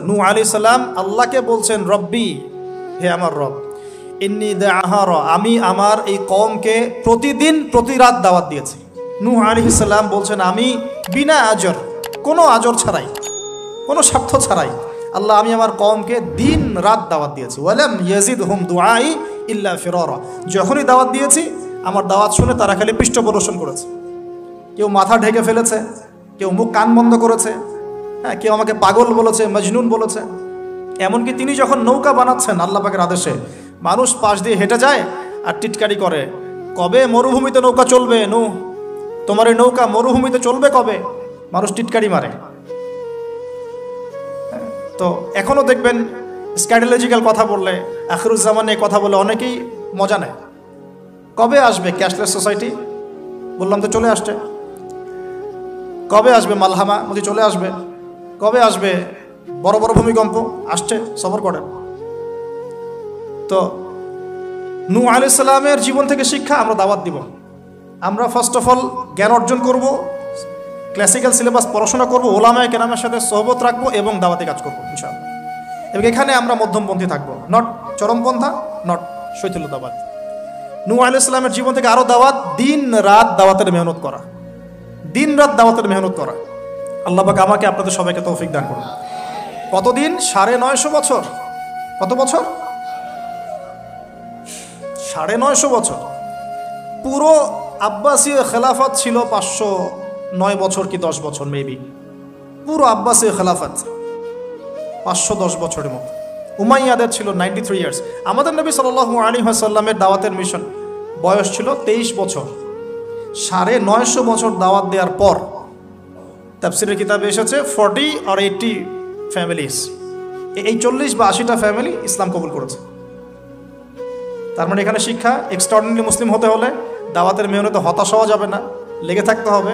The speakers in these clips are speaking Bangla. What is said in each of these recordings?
নূহ আলাইহিস সালাম আল্লাহকে বলছেন, রব্বি, হে আমার রব, ইন্নী দাআহারা, আমি আমার এই কওমকে প্রতিদিন প্রতি রাত দাওয়াত দিয়েছি। নূহ আলাইহিস সালাম বলছেন, আমি বিনা আজর, কোনো আজর ছাড়াই, কোনো স্বার্থ ছাড়াই, আল্লাহ, আমি আমার কওমকে দিন রাত দাওয়াত দিয়েছি। ওয়ালাম ইয়াজিদহুম দুআই ইল্লা ফিরারা, যখনই দাওয়াত দিয়েছি আমার দাওয়াত শুনে তারা খালি পৃষ্ঠ প্রদর্শন করেছে। কেউ মাথা ঢেকে ফেলেছে, কেউ মুখ কান বন্ধ করেছে, হ্যাঁ, কেউ আমাকে পাগল বলেছে, মজনুন বলেছে। এমনকি তিনি যখন নৌকা বানাচ্ছেন আল্লাহ পাকের আদেশে, মানুষ পাশ দিয়ে হেঁটে যায় আর টিটকারি করে, কবে মরুভূমিতে নৌকা চলবে নূহ, তোমার এই নৌকা মরুভূমিতে চলবে কবে? মানুষ টিটকারি মারে। তো এখনও দেখবেন স্ক্যাটোলজিক্যাল কথা বললে, আখিরুজ্জামানে কথা বলে অনেকেই মজা নেয়। কবে আসবে ক্যাশলেস সোসাইটি? বললাম তো চলে আসছে। কবে আসবে মালহামা? বলছি চলে আসবে। কবে আসবে বড় বড় ভূমিকম্প? আসছে, সবর করেন। তো নূহ আলাইহিস সালামের জীবন থেকে শিক্ষা আমরা দাওয়াত দিব। আমরা ফার্স্ট অফ অল জ্ঞান অর্জন করব, ক্লাসিক্যাল সিলেবাস পড়াশোনা করব, ওলামায়ে কেরামের সাথে সোহবত রাখবো এবং দাওয়াতি কাজ করবো ইনশাআল্লাহ। এবং এখানে আমরা মধ্যমপন্থী থাকবো, নট চরমপন্থা, নট শৈথিল্যতাবাদ। নূহ আলাইহিস সালামের জীবন থেকে আরো দাওয়াত, দিন রাত দাওয়াতের মেহনত করা, দিন রাত দাওয়াতের মেহনত করা। আল্লাহ পাক আমাকে আপনাদের সবাইকে তৌফিক দান করুন। কতদিন? 950 বছর। কত বছর? 950 বছর। পুরো আব্বাসীয় খেলাফত ছিল 509 বছর কি 10 বছর মেবি। পুরো আব্বাসীয় খেলাফত 510 বছরের মতো। উমাইয়াদের ছিল 93 ইয়ার্স। আমাদের নবী সাল্লাল্লাহু আলাইহি ওয়াসাল্লামের দাওয়াতের মিশন বয়স ছিল 23 বছর। 950 বছর দাওয়াত দেওয়ার পর তাফসীরের কিতাবে এসেছে 40 or 80 ফ্যামিলিজ, এই 40 বা 80টা ফ্যামিলি ইসলাম কবুল করেছে। তার মানে এখানে শিক্ষা, এক্সট্রাঅর্ডিনারি মুসলিম হতে হলে দাওয়াতের মেহনতে হতাশ হওয়া যাবে না, লেগে থাকতে হবে,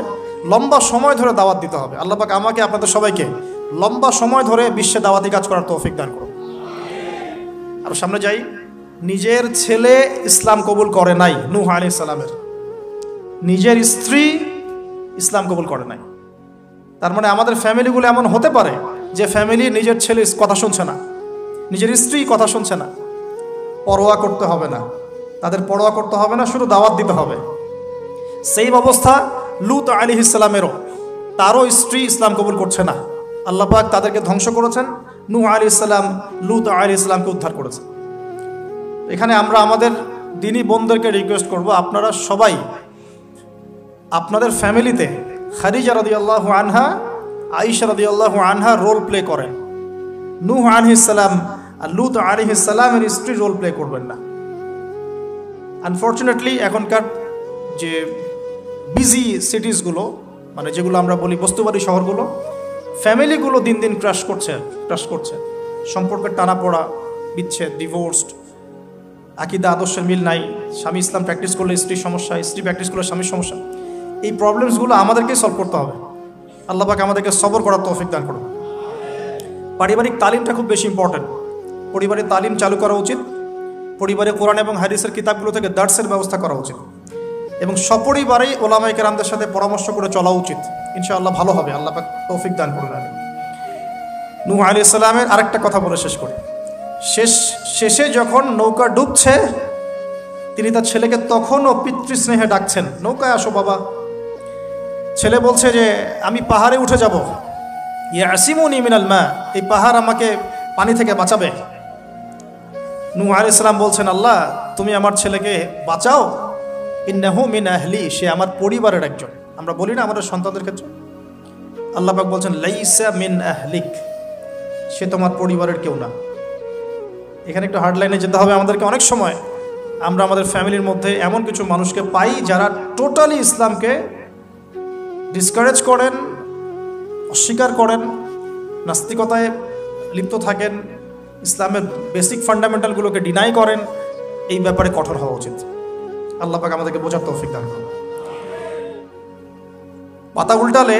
লম্বা সময় ধরে দাওয়াত দিতে হবে। আল্লাহ পাক আমাকে আপনাদের সবাইকে লম্বা সময় ধরে বিশ্বে দাওয়াতি কাজ করার তৌফিক দান করুন। আর সামনে যাই। নিজের ছেলে ইসলাম কবুল করে নাই নূহ আলাইহিস সালামের, নিজের স্ত্রী ইসলাম কবুল করে নাই। তার মানে আমাদের ফ্যামিলিগুলো এমন হতে পারে যে ফ্যামিলি নিজের ছেলে কথা শুনছে না, নিজের স্ত্রী কথা শুনছে না। পরোয়া করতে হবে না, তাদের পরোয়া করতে হবে না, শুধু দাওয়াত দিতে হবে। সেই অবস্থা লূত আলাইহিস সালামেরও, তারও স্ত্রী ইসলাম কবুল করছে না। আল্লাহ পাক তাদেরকে ধ্বংস করেছেন। নূহ আলাইহিস সালাম লূত আলাইহিস সালামকে উদ্ধার করেছেন। এখানে আমরা আমাদের দিনী বোনদেরকে রিকোয়েস্ট করব, আপনারা সবাই আপনাদের ফ্যামিলিতে খাদিজা রাদিয়াল্লাহু আনহা, আয়েশা রাদিয়াল্লাহু আনহা রোল প্লে করেন। নূহ আলাইহিস সালাম আর লূত আলাইহিস সালামের স্ত্রী রোল প্লে করবেন না। আনফর্চুনেটলি এখনকার যে বিজি সিটিসগুলো, মানে যেগুলো আমরা বলি বস্তুবাদী শহরগুলো, ফ্যামিলিগুলো দিন দিন ক্রাশ করছে। সম্পর্কের টানাপোড়া, বিচ্ছেদ, ডিভোর্সড, আকীদা আদর্শের মিল নাই, স্বামী ইসলাম প্র্যাকটিস করলে স্ত্রীর সমস্যা, স্ত্রী প্র্যাকটিস করলে স্বামীর সমস্যা। এই প্রবলেমসগুলো আমাদেরকেই সলভ করতে হবে। আল্লাহ পাক আমাদেরকে সবর করার তৌফিক দান করুন। পারিবারিক তালিমটা খুব বেশি ইম্পর্টেন্ট। পরিবারের তালিম চালু করা উচিত। পরিবারে কোরআন এবং হাদিসের কিতাবগুলো থেকে দার্সের ব্যবস্থা করা উচিত এবং সপরিবারেই ওলামায়ে কেরামদের সাথে পরামর্শ করে চলা উচিত। ইনশাআল্লাহ ভালো হবে। আল্লাহ পাক তৌফিক দান করুন। নূহ আলাইহিস সালামের আরেকটা কথা বলে শেষ করি। শেষে যখন নৌকা ডুবছে, তিনি তার ছেলেকে তখনও পিতৃস্নেহে ডাকছেন, নৌকায় আসো বাবা। ছেলে বলছে যে আমি পাহাড়ে উঠে যাব, ইয়াসিমুনি মিনাল মা, এই পাহাড় আমাকে পানি থেকে বাঁচাবে। নূহ আলাইহিস সালাম বলছেন, আল্লাহ তুমি আমার ছেলেকে বাঁচাও, ইন্নাহু মিন আহলি, সে আমার পরিবারের একজন। আমরা বলি না আমাদের সন্তানদের ক্ষেত্রে, আল্লাহ পাক বলছেন লাইসা মিন আহলিক, সে তোমার পরিবারের কেউ না। এখানে একটু হার্ডলাইনে যেতে হবে আমাদেরকে। অনেক সময় আমরা আমাদের ফ্যামিলির মধ্যে এমন কিছু মানুষকে পাই যারা টোটালি ইসলামকে ডিসকারেজ করেন, অস্বীকার করেন, নাস্তিকতায় লিপ্ত থাকেন, ইসলামের বেসিক ফান্ডামেন্টালগুলোকে ডিনাই করেন। এই ব্যাপারে কঠোর হওয়া উচিত। আল্লাহ পাক আমাদেরকে বোঝার তৌফিক দান করুন। পাতা উল্টালে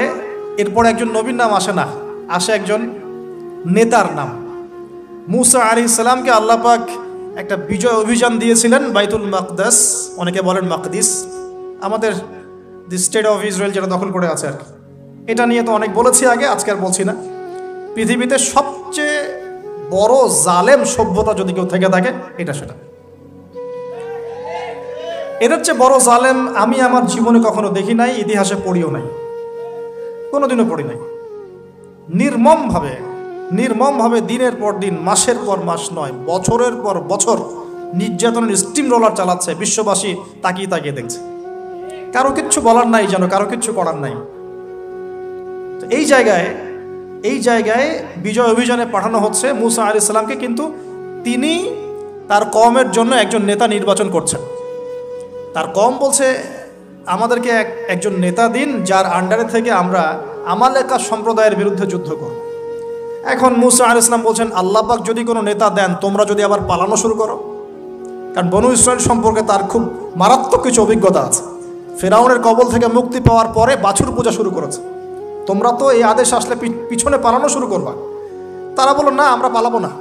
এরপর একজন নবীর নাম আসে না, আসে একজন নেতার নাম। মূসা আলাইহিস সালামকে আল্লাহ পাক একটা বিজয় অভিযান দিয়েছিলেন বাইতুল মাকদাস, অনেকে বলেন মাকদিস, আমাদের দি স্টেট অফ ইসরায়েল যেটা দখল করে আছে আর কি। এটা নিয়ে তো অনেক বলেছি আগে, আজকে আর বলছি না। পৃথিবীতে সবচেয়ে বড় জালেম সভ্যতা যদি কেউ থেকে থাকে এটা সেটা। এদের চেয়ে বড় জালেম আমি আমার জীবনে কখনো দেখি নাই, ইতিহাসে পড়িও নাই, কোনোদিনও পড়ি নাই। নির্মমভাবে দিনের পর দিন, মাসের পর মাস নয়, বছরের পর বছর নির্যাতনের স্টিম রোলার চালাচ্ছে। বিশ্ববাসী তাকিয়ে তাকিয়ে দেখছে, কারো কিচ্ছু বলার নাই, যেন কারো কিচ্ছু করার নাই। তো এই জায়গায় বিজয় অভিযানে পাঠানো হচ্ছে মুসা আলাইহিস সালামকে, কিন্তু তিনি তার কওমের জন্য একজন নেতা নির্বাচন করছেন। তার কওম বলছে আমাদেরকে একজন নেতা দিন, যার আন্ডারে থেকে আমরা আমালেকা সম্প্রদায়ের বিরুদ্ধে যুদ্ধ করব। এখন মুসা আলাইহিস সালাম বলছেন আল্লাহ পাক যদি কোনো নেতা দেন, তোমরা যদি আবার পালানো শুরু করো, কারণ বনু ইসরাইল সম্পর্কে তার খুব মারাত্মক কিছু অভিজ্ঞতা আছে। ফেরাউনের কবল থেকে মুক্তি পাওয়ার পরে বাছুর পূজা শুরু করেছে, তোমরা তো এই আদেশ আসলে পিছনে পালানো শুরু করবা। তারা বলল না, আমরা পালাবো না,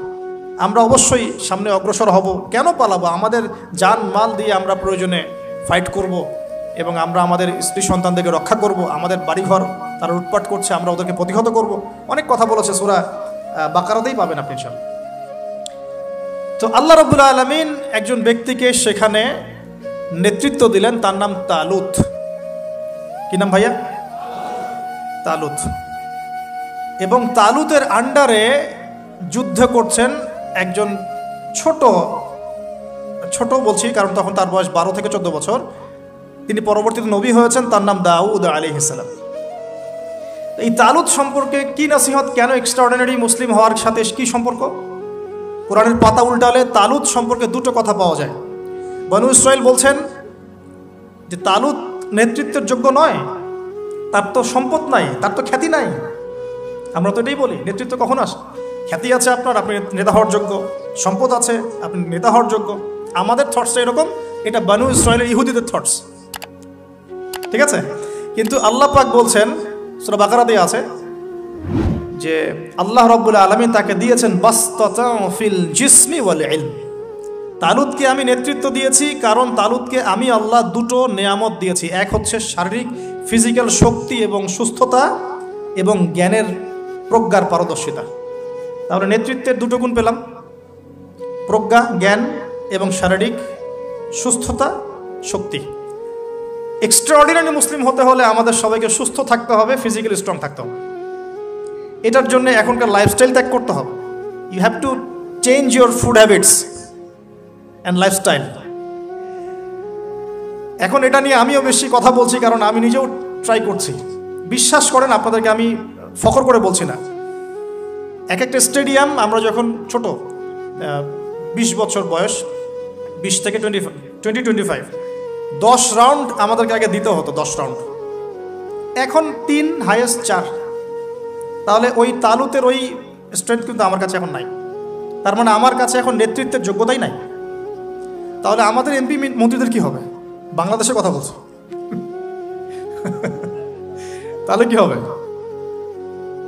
আমরা অবশ্যই সামনে অগ্রসর হব। কেন পালাবো? আমাদের জান মাল দিয়ে আমরা প্রয়োজনে ফাইট করব, এবং আমরা আমাদের স্ত্রী সন্তানদেরকে রক্ষা করব। আমাদের বাড়িঘর তারা লুটপাট করছে, আমরা ওদেরকে প্রতিহত করব। অনেক কথা বলেছে, সূরা বাকারাতেই পাবেন আপনি ইনশাআল্লাহ। তো আল্লাহ রাব্বুল আলামিন একজন ব্যক্তিকে সেখানে নেতৃত্ব দিলেন, তার নাম তালুত। কি নাম ভাইয়া? তালুত। এবং তালুতের আন্ডারে যুদ্ধ করছেন একজন ছোট বলছি কারণ তখন তার বয়স 12 থেকে 14 বছর। তিনি পরবর্তীতে নবী হয়েছেন, তার নাম দাউদ আলাইহিস সালাম। এই তালুত সম্পর্কে কি নসিহত, কেন এক্সট্রাঅর্ডিনারি মুসলিম হওয়ার সাথে কি সম্পর্ক? কোরআনের পাতা উল্টালে তালুত সম্পর্কে দুটো কথা পাওয়া যায়। বনু ইসরাইল বলছেন যে তালুত নেতৃত্বের যোগ্য নয়, তার তো সম্পদ নাই, তার তো খ্যাতি নাই। আমরা তো এটাই বলি, নেতৃত্ব কখন আসে? খ্যাতি আছে আপনার, আপনি নেতা হওয়ার যোগ্য, সম্পদ আছে, আপনি নেতা হওয়ার যোগ্য। আমাদের থটসটা এরকম, এটা বনু ইসরাইলের ইহুদিদের থটস, ঠিক আছে? কিন্তু আল্লাহ পাক বলছেন, সূরা বাকারাতে আছে যে আল্লাহ রাব্বুল আলামিন তাকে দিয়েছেন বাসতাতাউ ফিল জিসমি ওয়াল ইলম। তালুতকে আমি নেতৃত্ব দিয়েছি কারণ তালুতকে আমি আল্লাহ দুটো নেয়ামত দিয়েছি। এক হচ্ছে শারীরিক ফিজিক্যাল শক্তি এবং সুস্থতা, এবং জ্ঞানের প্রজ্ঞার পারদর্শিতা। তাহলে নেতৃত্বের দুটো গুণ পেলাম, প্রজ্ঞা, জ্ঞান এবং শারীরিক সুস্থতা, শক্তি। এক্সট্রাঅর্ডিনারি মুসলিম হতে হলে আমাদের সবাইকে সুস্থ থাকতে হবে, ফিজিক্যালি স্ট্রং থাকতে হবে। এটার জন্য এখনকার লাইফস্টাইল ত্যাগ করতে হবে। You have to change your food habits and lifestyle. এখন এটা নিয়ে আমিও বেশি কথা বলছি কারণ আমি নিজেও ট্রাই করছি। বিশ্বাস করেন, আপনাদেরকে আমি ফখর করে বলছি না। এক একটা স্টেডিয়াম আমরা যখন ছোট, 20 বছর বয়স, 20 থেকে 25, 10 রাউন্ড আমাদেরকে আগে দিতে হতো, 10 রাউন্ড। এখন 3, হাইয়েস্ট 4। তাহলে ওই তালুতের ওই স্ট্রেংথ কিন্তু আমার কাছে এখন নাই। তার মানে আমার কাছে এখন নেতৃত্বের যোগ্যতাই নাই। তাহলে আমাদের এমপি মন্ত্রীদের কি হবে? বাংলাদেশের কথা বলছো, তাহলে কি হবে?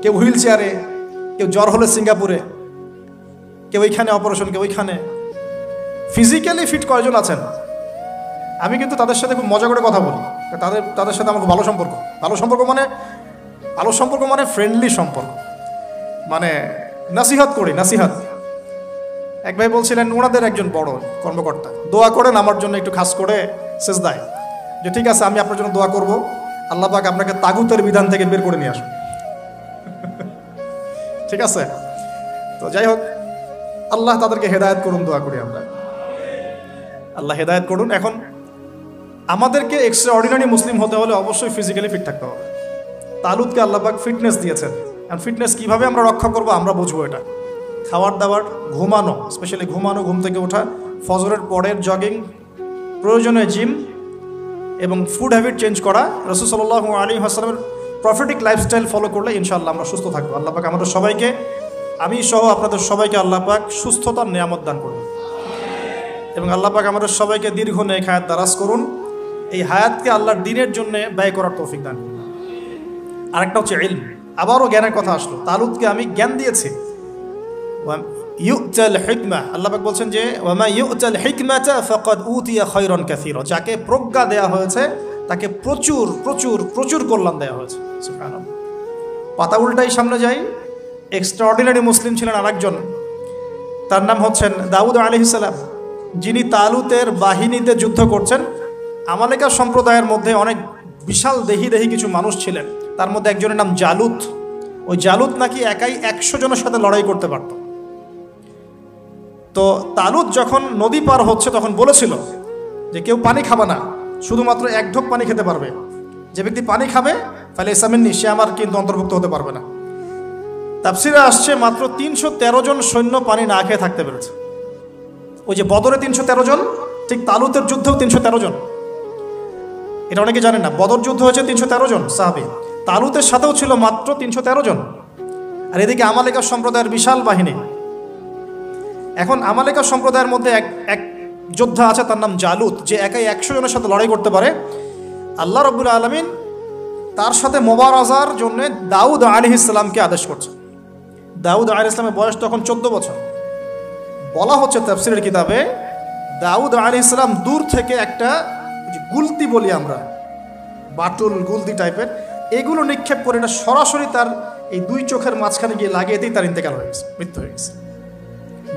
কেউ হুইল চেয়ারে, কেউ জ্বর হলে সিঙ্গাপুরে, কেউ ওইখানে অপারেশন, কেউ ওইখানে। ফিজিক্যালি ফিট কয়জন আছেন? আমি কিন্তু তাদের সাথে খুব মজা করে কথা বলি, তাদের সাথে আমার ভালো সম্পর্ক। ভালো সম্পর্ক মানে ফ্রেন্ডলি সম্পর্ক, মানে নাসিহাত করি, নাসিহাত। এক ভাই বলছিলেন, ওনাদের একজন বড় কর্মকর্তা, দোয়া করেন আমার জন্য একটু খাস করে সেজদায়, যে ঠিক আছে আমি আপনার জন্য দোয়া করব, আল্লাহ পাক আপনাকে তাগুতের বিধান থেকে বের করে নিয়ে আসুন। ঠিক আছে? তো যাই হোক, আল্লাহ তাদেরকে হেদায়েত করুন, দোয়া করি আমরা, আল্লাহ হেদায়েত করুন। এখন আমাদেরকে এক্সট্রাঅর্ডিনারি মুসলিম হতে হলে অবশ্যই ফিজিক্যালি ফিট থাকতে হবে। তালুতকে আল্লাহ পাক ফিটনেস দিয়েছেন, আর ফিটনেস কীভাবে আমরা রক্ষা করব আমরা বুঝবো। এটা খাবার দাবার, ঘুমানো, স্পেশালি ঘুমানো, ঘুম থেকে ওঠা, ফজরের পরের জগিং, প্রয়োজনে জিম, এবং ফুড হ্যাবিট চেঞ্জ করা। রাসূল সাল্লাল্লাহু আলাইহি ওয়াসাল্লামের প্রফেটিক লাইফস্টাইল ফলো করলে ইনশাআল্লাহ আমরা সুস্থ থাকবো। আল্লাহ পাক আমাদের সবাইকে, আমি সহ আপনাদের সবাইকে আল্লাহ পাক সুস্থতার নিয়ামত দান করুন, এবং আল্লাহ পাক আমাদের সবাইকে দীর্ঘ নেক হায়াত দারাজ করুন। এই হায়াতকে আল্লাহর দ্বীনের জন্য ব্যয় করার তৌফিক দান করুন। আরেকটা হচ্ছে ইলম। আবারও জ্ঞানের কথা আসলো। তালুতকে আমি জ্ঞান দিয়েছি। ইউতাল হিকমা, আল্লাহ পাক বলছেন যে ওয়ামা ইউতাল হিকমাতা ফাকাদ উতিয়া খায়রান কাসীরা, যাকে প্রজ্ঞা দেয়া হয়েছে তাকে প্রচুর প্রচুর প্রচুর কল্যাণ দেওয়া হয়েছে। সুবহানাল্লাহ। পাতা উল্টাই সামনে যাই, এক্সট্রাঅর্ডিনারি মুসলিম ছিলেন আরেকজন, তার নাম হচ্ছেন দাউদ আলাইহিস সালাম, যিনি তালুতের বাহিনীতে যুদ্ধ করছেন। আমালেকা সম্প্রদায়ের মধ্যে অনেক বিশাল দেহি কিছু মানুষ ছিলেন, তার মধ্যে একজনের নাম জালুত। ওই জালুত নাকি একাই 100 জনের সাথে লড়াই করতে পারত। তো তালুত যখন নদী পার হচ্ছে তখন বলেছিল যে কেউ পানি খাবে না, শুধুমাত্র 1 ঢোক পানি খেতে পারবে। যে ব্যক্তি পানি খাবে তাহলে ইসলামের সে আমার কিন্তু অন্তর্ভুক্ত হতে পারবে না। তাফসিরে আসছে মাত্র 313 জন সৈন্য পানি না খেয়ে থাকতে পেরেছে। ওই যে বদরে 313 জন, ঠিক তালুতের যুদ্ধেও 313 জন। এটা অনেকে জানেন না, বদর যুদ্ধ হয়েছে 313 জন সাহাবী, তালুতের সাথেও ছিল মাত্র 313 জন। আর এদিকে আমালেকা সম্প্রদায়ের বিশাল বাহিনী। এখন আমালেকা সম্প্রদায়ের মধ্যে এক যোদ্ধা আছে, তার নাম জালুত, যে একাই 100 জনের সাথে লড়াই করতে পারে। আল্লাহ রাব্বুল আলামিন তার সাথে মোবারাজার জন্য দাউদ আলাইহিস সালামকে আদেশ করছে। দাউদ আলাইহিস সালামের বয়স তখন 14 বছর। বলা হচ্ছে তাফসীরের কিতাবে, দাউদ আলাইহিস সালাম দূর থেকে একটা গুলতি বলি আমরা, বাটুল গুলতি টাইপের, এগুলো নিক্ষেপ করে এটা সরাসরি তার এই 2 চোখের মাঝখানে গিয়ে লাগিয়েতেই তার ইন্তেকাল হয়ে গেছে, মৃত্যু হয়ে গেছে।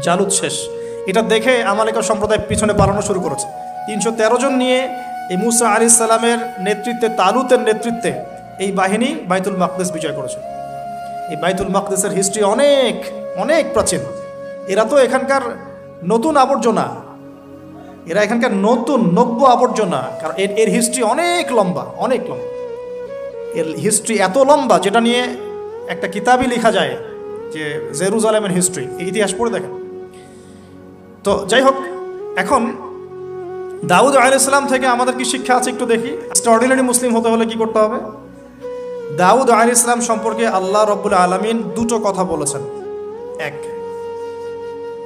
জালুত শেষ। এটা দেখে আমালেকা সম্প্রদায় পিছনে পালানো শুরু করেছে। 313 জন নিয়ে এই মুসা আলাইহিস সালামের নেতৃত্বে, তালুতের নেতৃত্বে এই বাহিনী বাইতুল মাকদিস বিজয় করেছে। এই বাইতুল মাকদিসের হিস্ট্রি অনেক অনেক প্রাচীন। এরা তো এখানকার নতুন আবর্জনা, এরা এখানকার নতুন নব্য আবর্জনা, কারণ এর হিস্ট্রি অনেক লম্বা, অনেক লম্বা। এর হিস্ট্রি এত লম্বা যেটা নিয়ে একটা কিতাবই লেখা যায়, যে জেরুজালেমের হিস্ট্রি, এই ইতিহাস পড়ে দেখেন। তো যাই হোক, এখন দাউদ আলাইহিস সালাম থেকে আমাদের কি শিক্ষা আছে একটু দেখি। এক্সট্রাঅর্ডিনারি মুসলিম হতে হলে কি করতে হবে? দাউদ আলাইহিস সালাম সম্পর্কে আল্লাহ রাব্বুল আলামিন 2টো কথা বলেছেন। এক,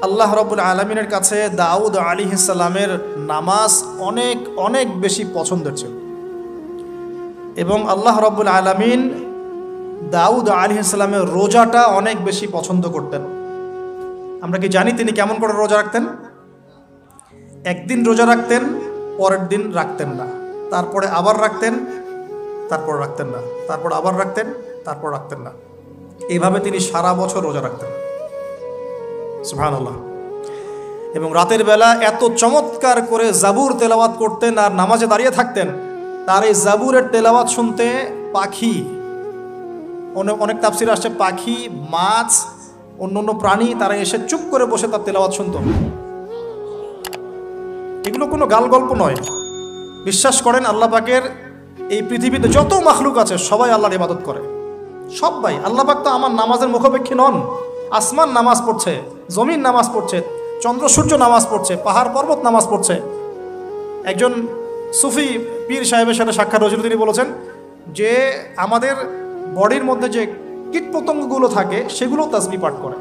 আল্লাহ রাব্বুল আলামিনের কাছে দাউদ আলাইহিস সালামের নামাজ অনেক অনেক বেশি পছন্দের ছিল, এবং আল্লাহ রাব্বুল আলামিন দাউদ আলাইহিস সালামের রোজাটা অনেক বেশি পছন্দ করতেন। আমরা কি জানি তিনি কেমন করে রোজা রাখতেন? একদিন রোজা রাখতেন, পরের দিন রাখতেন না, তারপরে আবার রাখতেন, তারপর রাখতেন না, তারপর আবার রাখতেন, তারপর রাখতেন না। এইভাবে তিনি সারা বছর রোজা রাখতেন, সুবহানাল্লাহ। এবং রাতের বেলা এত চমৎকার করে জাবুর তেলাওয়াত করতেন আর নামাজে দাঁড়িয়ে থাকতেন। তার এই জাবুরের তেলাওয়াত শুনতে পাখি, অনেক তাফসীর আসছে পাখি, মাছ, অন্য প্রাণী, তারা এসে চুপ করে বসে তার তেলাওয়াত শুনত। এগুলো কোনো গাল গল্প নয়। বিশ্বাস করেন আল্লাহ পাকের এই পৃথিবীতে যত মাখলুক আছে সবাই আল্লাহর ইবাদত করে, সবাই। আল্লাহ পাক তো আমার নামাজের মুখাপেক্ষী নন। আসমান নামাজ পড়ছে, জমিন নামাজ পড়ছে, চন্দ্র সূর্য নামাজ পড়ছে, পাহাড় পর্বত নামাজ পড়ছে। একজন সুফি পীর সাহেবের সাথে সাক্ষাৎ হয়েছিল, তিনি বলেছেন যে আমাদের বডির মধ্যে যে কীটপতঙ্গগুলো থাকে সেগুলো তাসবিহ পাঠ করে।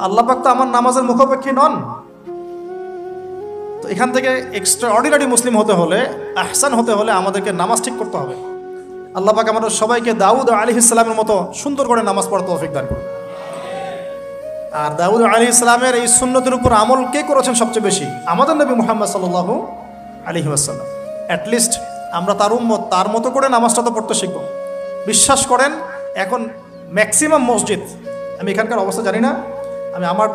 আল্লাহ পাক তো আমার নামাজের মুখাপেক্ষী নন। তো এখান থেকে এক্সট্রাঅর্ডিনারি মুসলিম হতে হলে, আহসান হতে হলে আমাদেরকে নামাজ ঠিক করতে হবে। আল্লাহ পাক আমাদের সবাইকে দাউদ আলাইহিস সালামের মতো সুন্দর করে নামাজ পড়ার তৌফিক দান করুন। আর দাউদ আলাইহিস সালামের এই সুন্নতের উপর আমল কে করেছেন সবচেয়ে বেশি? আমাদের নবী মুহাম্মদ সাল্লাল্লাহু আলাইহি ওয়াসাল্লাম। অ্যাটলিস্ট আমরা তার উম্মত, তার মতো করে নামাজটা তো পড়তে শিখব। বিশ্বাস করেন এখন ম্যাক্সিমাম মসজিদ, আমি এখানকার অবস্থা জানি না, আমি আমার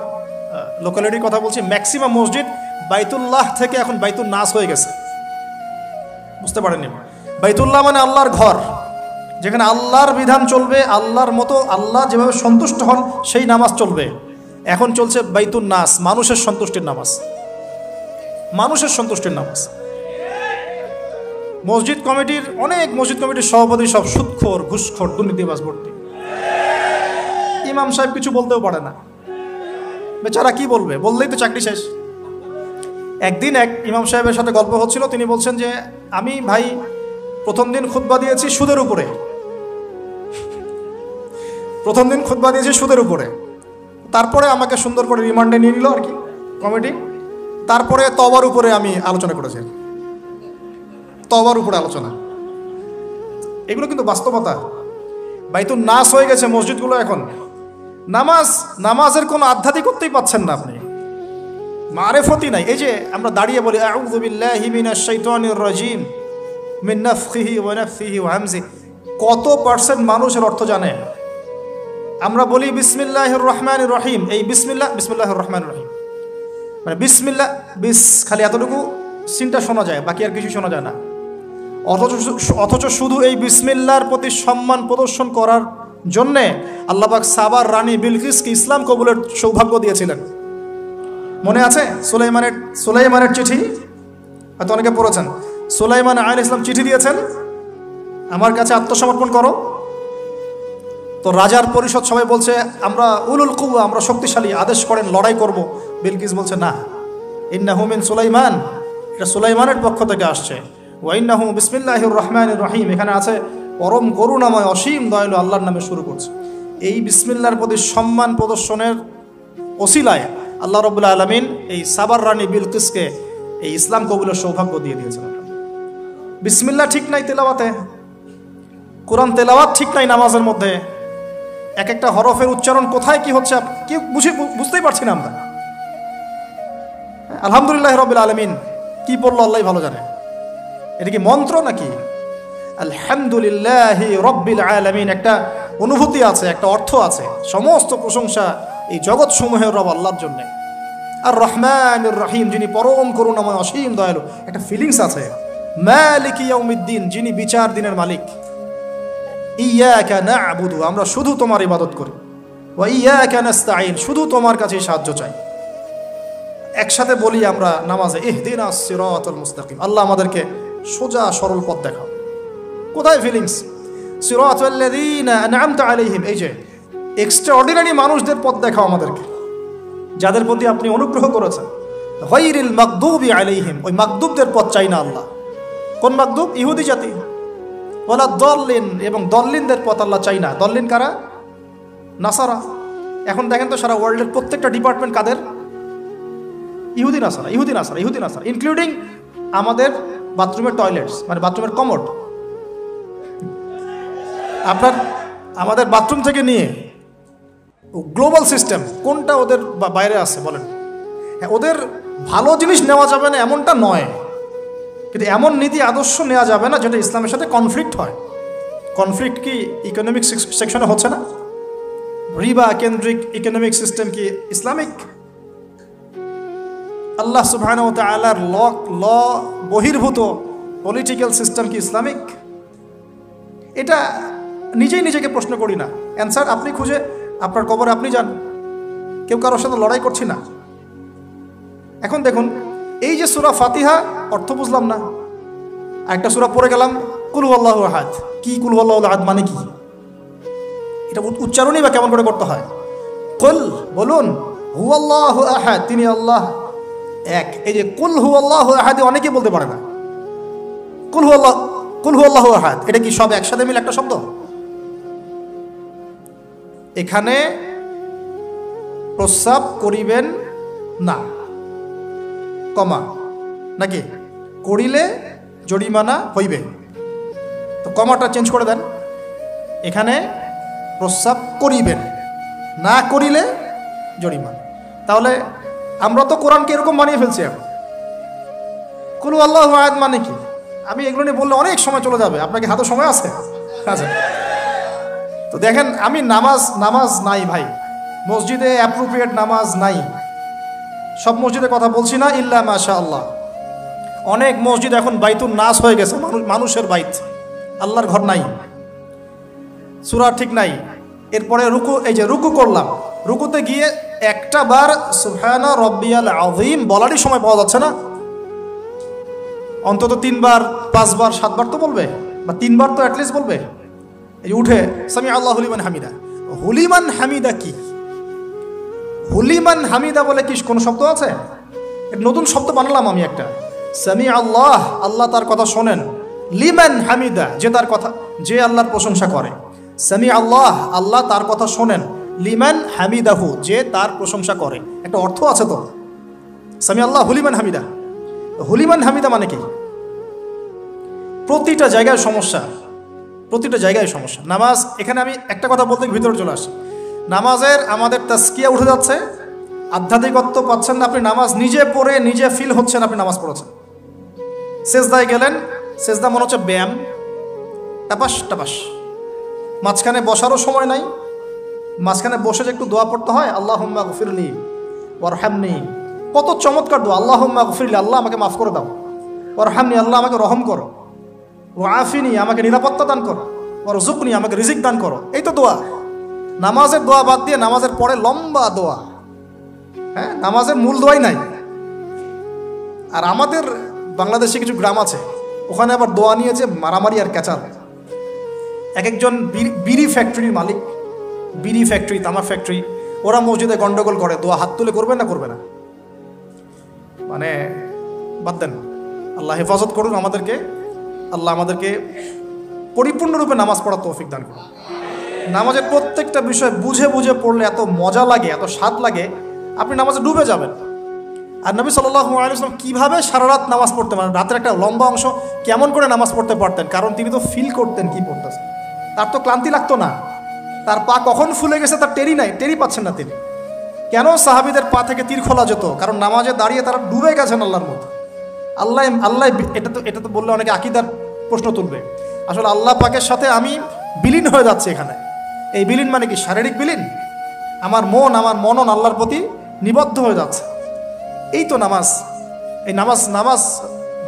লোকালিটির কথা বলছি, ম্যাক্সিমাম মসজিদ বাইতুল্লাহ থেকে এখন বাইতুল নাস হয়ে গেছে। বুঝতে পারেননি? বাইতুল্লাহ মানে আল্লাহর ঘর, যেখানে আল্লাহর বিধান চলবে, আল্লাহর মতো আল্লাহ যেভাবে সন্তুষ্ট হন সেই নামাজ চলবে। এখন চলছে বাইতুল নাস, মানুষের সন্তুষ্টির নামাজ, মানুষের সন্তুষ্টির নামাজ। মসজিদ কমিটির, অনেক মসজিদ কমিটির সভাপতি সব সুদখোর, ঘুষখোর, দুর্নীতিবাজ ভর্তি। ইমাম সাহেব কিছু বলতেও পারে না, বেচারা কি বলবে? বললেই তো চাকরি শেষ। একদিন এক ইমাম সাহেবের সাথে গল্প হচ্ছিল, তিনি বলছেন যে আমি ভাই প্রথম দিন খুতবা দিয়েছি সুদের উপরে, প্রথম দিন খুতবা দিয়েছি সুদের উপরে, তারপরে আমাকে সুন্দর করে রিমান্ডে নিয়ে নিল আর কি কমিটি, তারপরে তওবার উপরে আমি আলোচনা করেছি, তওবার উপরে আলোচনা। এগুলো কিন্তু বাস্তবতা। বাইতুল নাস হয়ে গেছে মসজিদগুলো এখন। নামাজের কোনো আধ্যাত্মিকতাই পাচ্ছেন না আপনি, মারেফতি নাই। এই যে আমরা দাঁড়িয়ে বলি আউযু বিল্লাহি মিনাশ শাইতানির রাজিম মিন নাফখিহি ওয়া নাফসিহি ওয়া হামজিহি, কত পার্সেন্ট মানুষের অর্থ জানে? আমরা বলি বিসমিল্লাহির রহমানির রহিম, এই বিসমিল্লাহির রহমানির রহিম মানে বিসমিল্লাহ বিস খালি এতটুকু সিনটা শোনা যায়, বাকি আর কিছু শোনা যায় না। অথচ শুধু এই বিসমিল্লাহর প্রতি সম্মান প্রদর্শন করার জন্যে আল্লাহ পাক সাবার রানী বিলকিসকে ইসলাম কবুলের সৌভাগ্য দিয়েছিলেন। মনে আছে সুলাইমানের চিঠি, হয়তো অনেকে পড়েছেন। সুলাইমান আলাইহিস সালাম চিঠি দিয়েছেন, আমার কাছে আত্মসমর্পণ করো। তো রাজার পরিষদ সবাই বলছে আমরা উলুল কুওয়া, আমরা শক্তিশালী, আদেশ করেন লড়াই করব। বিলকিস বলছে না, ইন্নাহু মিন সুলাইমান, এটা সুলাইমানের পক্ষ থেকে আসছে। ওয়া ইন্নাহু বিসমিল্লাহির রহমানির রহিম, এখানে আছে পরম করুণাময় অসীম দয়ালু আল্লাহর নামে শুরু করছে। এই বিসমিল্লাহর প্রতি সম্মান প্রদর্শনের ওসিলায় আল্লাহ রাব্বুল আলামিন এই সাবার রানী বিলকিসকে এই ইসলাম কবুলের সৌভাগ্য দিয়ে দিয়েছেন। বিসমিল্লাহ ঠিক নাই তেলাওয়াতে, কোরআন তেলাওয়াত ঠিক নাই নামাজের মধ্যে, এক একটা হরফের উচ্চারণ কোথায় কি হচ্ছে কেউ বুঝতেই পারছি না আমরা। আলহামদুলিল্লাহ রাব্বিল আলামিন কি পড়লো আল্লাহই ভালো জানে, এটা কি মন্ত্র নাকি? আলহামদুলিল্লাহি রাব্বিল আলামিন একটা অনুভূতি আছে, একটা অর্থ আছে। সমস্ত প্রশংসা এই জগৎ সমূহের রব আল্লাহর জন্য। আর রহমানির রহিম, যিনি পরম করুণাময় অসীম দয়ালু, একটা ফিলিংস আছে। মালিক ইয়াউমিদ্দিন, যিনি বিচার দিনের মালিক। ইয়াকা না'বুদু, আমরা শুধু তোমার ইবাদত করি। ওয়া ইয়াকা নাস্তাঈন, শুধু তোমার কাছে সাহায্য চাই। একসাথে বলি আমরা নামাজে ইহদিনাস সিরাতাল মুস্তাকিম, আল্লাহ আমাদেরকে সোজা সরল পথ দেখাও। কোথায় ফিলিংস? সিরাতাল্লাযীনা আন'আমতা আলাইহিম, এই যে এক্সট্রাঅর্ডিনারি মানুষদের পথ দেখাও আমাদেরকে, যাদের প্রতি আপনি অনুগ্রহ করেছেন। গায়রিল মাগদুবি আলাইহিম, ওই মাগদুবদের পথ চাই না আল্লাহ। কোন মাগদুব? ইহুদি জাতি। ওয়ালা দল্লিন, এবং দল্লিনদের পথ আল্লাহ চাই না। দল্লিন কারা? নাসারা। এখন দেখেন তো সারা ওয়ার্ল্ডের প্রত্যেকটা ডিপার্টমেন্ট কাদের? ইহুদি নাসারা, ইহুদি নাসারা, ইহুদি নাসারা, ইনক্লুডিং আমাদের বাথরুমের টয়লেটস, মানে বাথরুমের কমোড। আপনার আমাদের বাথরুম থেকে নিয়ে গ্লোবাল সিস্টেম কোনটা ওদের বাইরে আছে বলেন? হ্যাঁ, ওদের ভালো জিনিস নেওয়া যাবে না এমনটা নয়, কিন্তু এমন নীতি আদর্শ নেওয়া যাবে না যেটা ইসলামের সাথে কনফ্লিক্ট হয়। কনফ্লিক্ট কি ইকোনমিক সেকশনে হচ্ছে না? রিবা কেন্দ্রিক ইকোনমিক সিস্টেম কি ইসলামিক? আল্লাহ সুবহানাহু ওয়া তাআলার ল বহির্ভূত পলিটিক্যাল সিস্টেম কি ইসলামিক? এটা নিজেই নিজেকে প্রশ্ন করি না, অ্যান্সার আপনি খুঁজে আপনার কবরে আপনি যান। কেউ কারোর সাথে লড়াই করছি না। এখন দেখুন, এই যে সূরা ফাতিহা অর্থ বুঝলাম না, আরেকটা সূরা পড়ে গেলাম কুল হুয়াল্লাহু আহাদ। কি কুল হুয়াল্লাহু আহাদ মানে কি? এটা উচ্চারণই বা কেমন করে করতে হয়? কুল, বলুন, হুয়াল্লাহু আহাদ, তিনি আল্লাহ এক। এই যে কুল হুয়াল্লাহু আহাদ অনেকেই বলতে পারে না। কুল হুয়াল্লাহু আহাদ এটা কি সব একসাথে মিলে একটা শব্দ? এখানে প্রস্রাব করিবেন না, কমা, নাকি করিলে জরিমানা হইবে, তো কমাটা চেঞ্জ করে দেন। এখানে প্রস্রাব করিবেন, না করিলে জরিমানা। তাহলে আমরা তো কোরআনকে এরকম বানিয়ে ফেলছি এখন। কুল আল্লাহু আহাদ মানে কি? আমি এগুলো নিয়ে বললে অনেক সময় চলে যাবে। আপনাকে হাতে সময় আছে? আচ্ছা, তো দেখেন, আমি নামাজ নাই ভাই, মসজিদে অ্যাপ্রোপ্রিয়েট নামাজ নাই। সব মসজিদের কথা বলছি না, ইল্লা মাশাআল্লাহ। অনেক মসজিদ এখন বাইতুন নাস হয়ে গেছে, মানুষের বাইত, আল্লাহর ঘর নাই, সূরা ঠিক নাই। এরপরে রুকু, এই যে রুকু করলাম, রুকুতে গিয়ে একটা বার সুবহানা রাব্বিয়াল আযীম বলারই সময় পাওয়া যাচ্ছে না। অন্তত 3 বার 5 বার 7 বার তো বলবে, বা 3 বার তো অ্যাটলিস্ট বলবে। এই উঠে সামি আল্লাহু লিমান হামিদা। হুলিমান হামিদা কি? হুলিমান হামিদা বলে কি কোনো শব্দ আছে? নতুন শব্দ বানালাম আমি একটা। সামি আল্লাহ, আল্লাহ তার কথা শোনেন। লিমান হামিদা, যে তার কথা, যে আল্লাহর প্রশংসা করে। সামি আল্লাহ, আল্লাহ তার কথা শোনেন। লিমান হামিদাহু, যে তার প্রশংসা করে। একটা অর্থ আছে তো, সামি আল্লাহ হুলিমান হামিদা। হুলিমান হামিদা মানে কি? প্রতিটা জায়গায় সমস্যা, প্রতিটা জায়গায় সমস্যা। নামাজ, এখানে আমি একটা কথা বলতে ভিতরে চলে আসি। নামাজের আমাদের তাসকিয়া উঠে যাচ্ছে, আধ্যাত্মিকত্ব পাচ্ছেন না। আপনি নামাজ নিজে পড়ে নিজে ফিল হচ্ছেন আপনি নামাজ পড়েছেন। সেজদায় গেলেন, সেজদা মনে হচ্ছে ব্যায়াম, টাপাস টাপাস, মাঝখানে বসারও সময় নাই, মাঝখানে বসে যে একটু দোয়া পড়তে হয়, আল্লাহুম্মা গফিরলি ওয়ারহামনি, কত চমৎকার দোয়া। আল্লাহুম্মা গফিরলি, আল্লাহ আমাকে মাফ করে দাও, ওয়ারহামনি, আল্লাহ আমাকে রহম করো, ওয়াফিনি, আমাকে নিরাপত্তা দান করো, ওয়ারযুকনি, আমাকে রিজিক দান করো। এই তো দোয়া। নামাজের দোয়া বাদ দিয়ে নামাজের পরে লম্বা দোয়া, হ্যাঁ, নামাজের মূল দোয়াই নাই। আর আমাদের বাংলাদেশে কিছু গ্রাম আছে, ওখানে আবার দোয়া নিয়েছে মারামারি আর ক্যাচাল। এক একজন বিড়ি ফ্যাক্টরির মালিক, বিড়ি ফ্যাক্টরি, তামাক ফ্যাক্টরি, ওরা মসজিদে গন্ডগোল করে, দোয়া হাত তুলে করবে না করবে না, মানে বাদ দেন। আল্লাহ হেফাজত করুন আমাদেরকে, আল্লাহ আমাদেরকে পরিপূর্ণরূপে নামাজ পড়ার তৌফিক দান করুন। নামাজের প্রত্যেকটা বিষয় বুঝে বুঝে পড়লে এত মজা লাগে, এত স্বাদ লাগে, আপনি নামাজে ডুবে যাবেন। আর নবী সাল্লাল্লাহু আলাইহি ওয়াসাল্লাম কীভাবে সারা রাত নামাজ পড়তে পারেন, রাতের একটা লম্বা অংশ কেমন করে নামাজ পড়তে পারতেন? কারণ তিনি তো ফিল করতেন কি পড়তেছেন, তার তো ক্লান্তি লাগতো না। তার পা কখন ফুলে গেছে তার টেরি পাচ্ছেন না তিনি। কেন সাহাবীদের পা থেকে তীর খোলা যেত? কারণ নামাজে দাঁড়িয়ে তারা ডুবে গেছেন আল্লাহর মধ্যে। আল্লাহ এটা তো বললে অনেকে আকীদার প্রশ্ন তুলবে। আসলে আল্লাহ পাকের সাথে আমি বিলীন হয়ে যাচ্ছে এখানে। এই বিলীন মানে কি? শারীরিক বিলীন। আমার মনন আল্লাহর প্রতি নিবদ্ধ হয়ে যাচ্ছে। এই তো নামাজ। এই নামাজ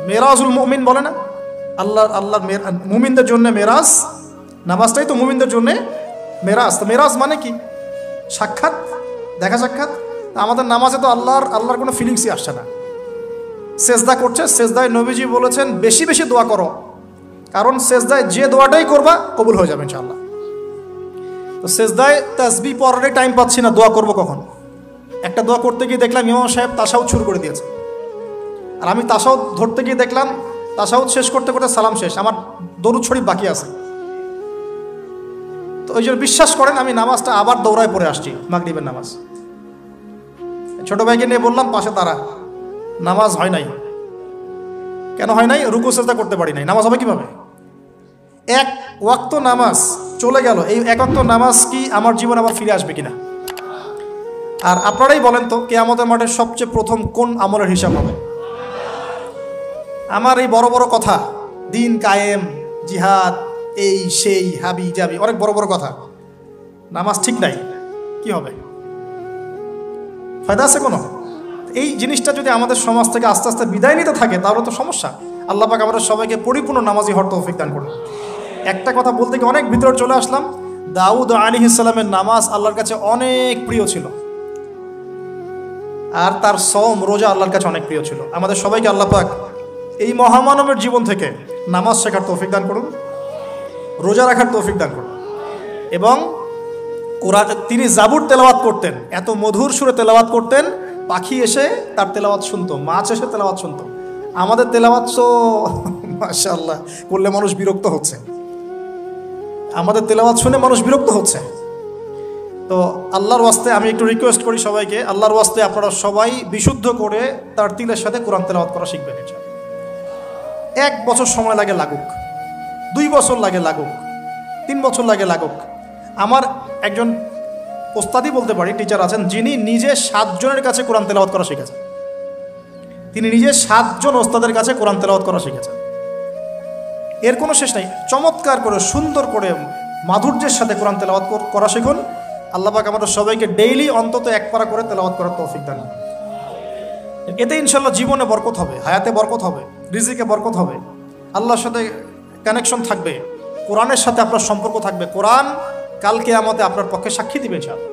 মেরাজুল মুমিন বলে না, আল্লাহর মুমিনদের জন্য মেরাজ। নামাজটাই তো মুমিনদের জন্য মেরাজ। তো মেরাজ মানে কি? সাক্ষাৎ, দেখা সাক্ষাৎ। আমাদের নামাজে তো আল্লাহর কোনো ফিলিংসই আসছে না। সেজদা করছে, সেজদায় নবীজি বলেছেন বেশি বেশি দোয়া করো, কারণ সেজদায় যে দোয়াটাই করবা কবুল হয়ে যাবে ইনশাআল্লাহ। তো সেজদায় তাসবিহ পড়ারই টাইম পাচ্ছি না, দোয়া করব কখন? একটা দোয়া করতে গিয়ে দেখলাম ইমাম সাহেব তাশাহুদ শুরু করে দিয়েছে, আর আমি তাশাহুদ ধরতে গিয়ে দেখলাম তাশাহুদ শেষ করতে করতে সালাম শেষ, আমার দরুদ শরীফ বাকি আছে। তো ওই জন্য বিশ্বাস করেন আমি নামাজটা আবার দৌড়ায় পড়ে আসছি, মাগরিবের নামাজ। ছোট ভাইকে নিয়ে বললাম পাশে তারা, নামাজ হয় নাই। কেন হয় নাই? রুকু সেজদা করতে পারি নাই। নামাজ হবে কিভাবে? এক ওয়াক্ত নামাজ চলে গেল, এই এক ওয়াক্ত নামাজ কি আমার জীবন আবার ফিরে আসবে কিনা? আর আপনারাই বলেন তো, কিয়ামতের মাঠে সবচেয়ে প্রথম কোন আমলের হিসাব হবে? আমার এই বড় বড় কথা, দিন কায়েম, জিহাদ, এই সেই, হাবি জাবি, অনেক বড় বড় কথা, নামাজ ঠিক নাই, কি হবে? ফায়দা আছে কোনো? এই জিনিসটা যদি আমাদের সমাজ থেকে আস্তে আস্তে বিদায় নিতে থাকে তাহলে তো সমস্যা। আল্লাহ পাক আমাদের সবাইকে পরিপূর্ণ নামাজি হওয়ার তৌফিক দান করুন। একটা কথা বলতে গিয়ে অনেক ভিতরে চলে আসলাম। দাউদ আলাইহিস সালামের নামাজ আল্লাহর কাছে অনেক প্রিয় ছিল, আর তার সওম রোজা আল্লাহর কাছে অনেক প্রিয় ছিল। আমাদের সবাইকে আল্লাহ পাক এই মহামানবের জীবন থেকে নামাজ শেখার তৌফিক দান করুন, রোজা রাখার তৌফিক দান করুন। এবং কোরআন, তিনি জাবুর তেলাওয়াত করতেন, এত মধুর সুরে তেলাওয়াত করতেন, পাখি এসে তার তেলাওয়াত শুনতো, মাছ এসে তেলাওয়াত শুনতো। আমাদের তেলাওয়াত তো মাশাআল্লাহ করলে মানুষ বিরক্ত হচ্ছে, আমাদের তেলাওয়াত শুনে মানুষ বিরক্ত হচ্ছে। তো আল্লাহর ওয়াস্তে আমি একটু রিকোয়েস্ট করি সবাইকে, আল্লাহর ওয়াস্তে আপনারা সবাই বিশুদ্ধ করে তার তিলের সাথে কোরআন তেলাওয়াত করা শিখবেন। 1 বছর সময় লাগে লাগুক, 2 বছর লাগে লাগুক, 3 বছর লাগে লাগুক। আমার একজন ওস্তাদি বলতে পারি, টিচার আছেন, যিনি নিজে 7 জনের কাছে কোরআন তেলাওয়াত করা শিখেছেন। তিনি নিজে 7 জন ওস্তাদের কাছে কোরআন তেলাওয়াত করা শিখেছেন। এর কোনো শেষ নাই। চমৎকার করে, সুন্দর করে, মাধুর্যের সাথে কোরআন তেলাওয়াত করা শিখুন। আল্লাহ পাক আমাদের সবাইকে ডেইলি অন্তত 1 পারা করে তেলাওয়াত করার তৌফিক দান করুন। এতে ইনশাআল্লাহ জীবনে বরকত হবে, হায়াতে বরকত হবে, রিজিকে বরকত হবে, আল্লাহর সাথে কানেকশন থাকবে, কোরআনের সাথে আপনার সম্পর্ক থাকবে। কোরআন কাল কিয়ামতে আপনার পক্ষে সাক্ষী দিবে ইনশাআল্লাহ।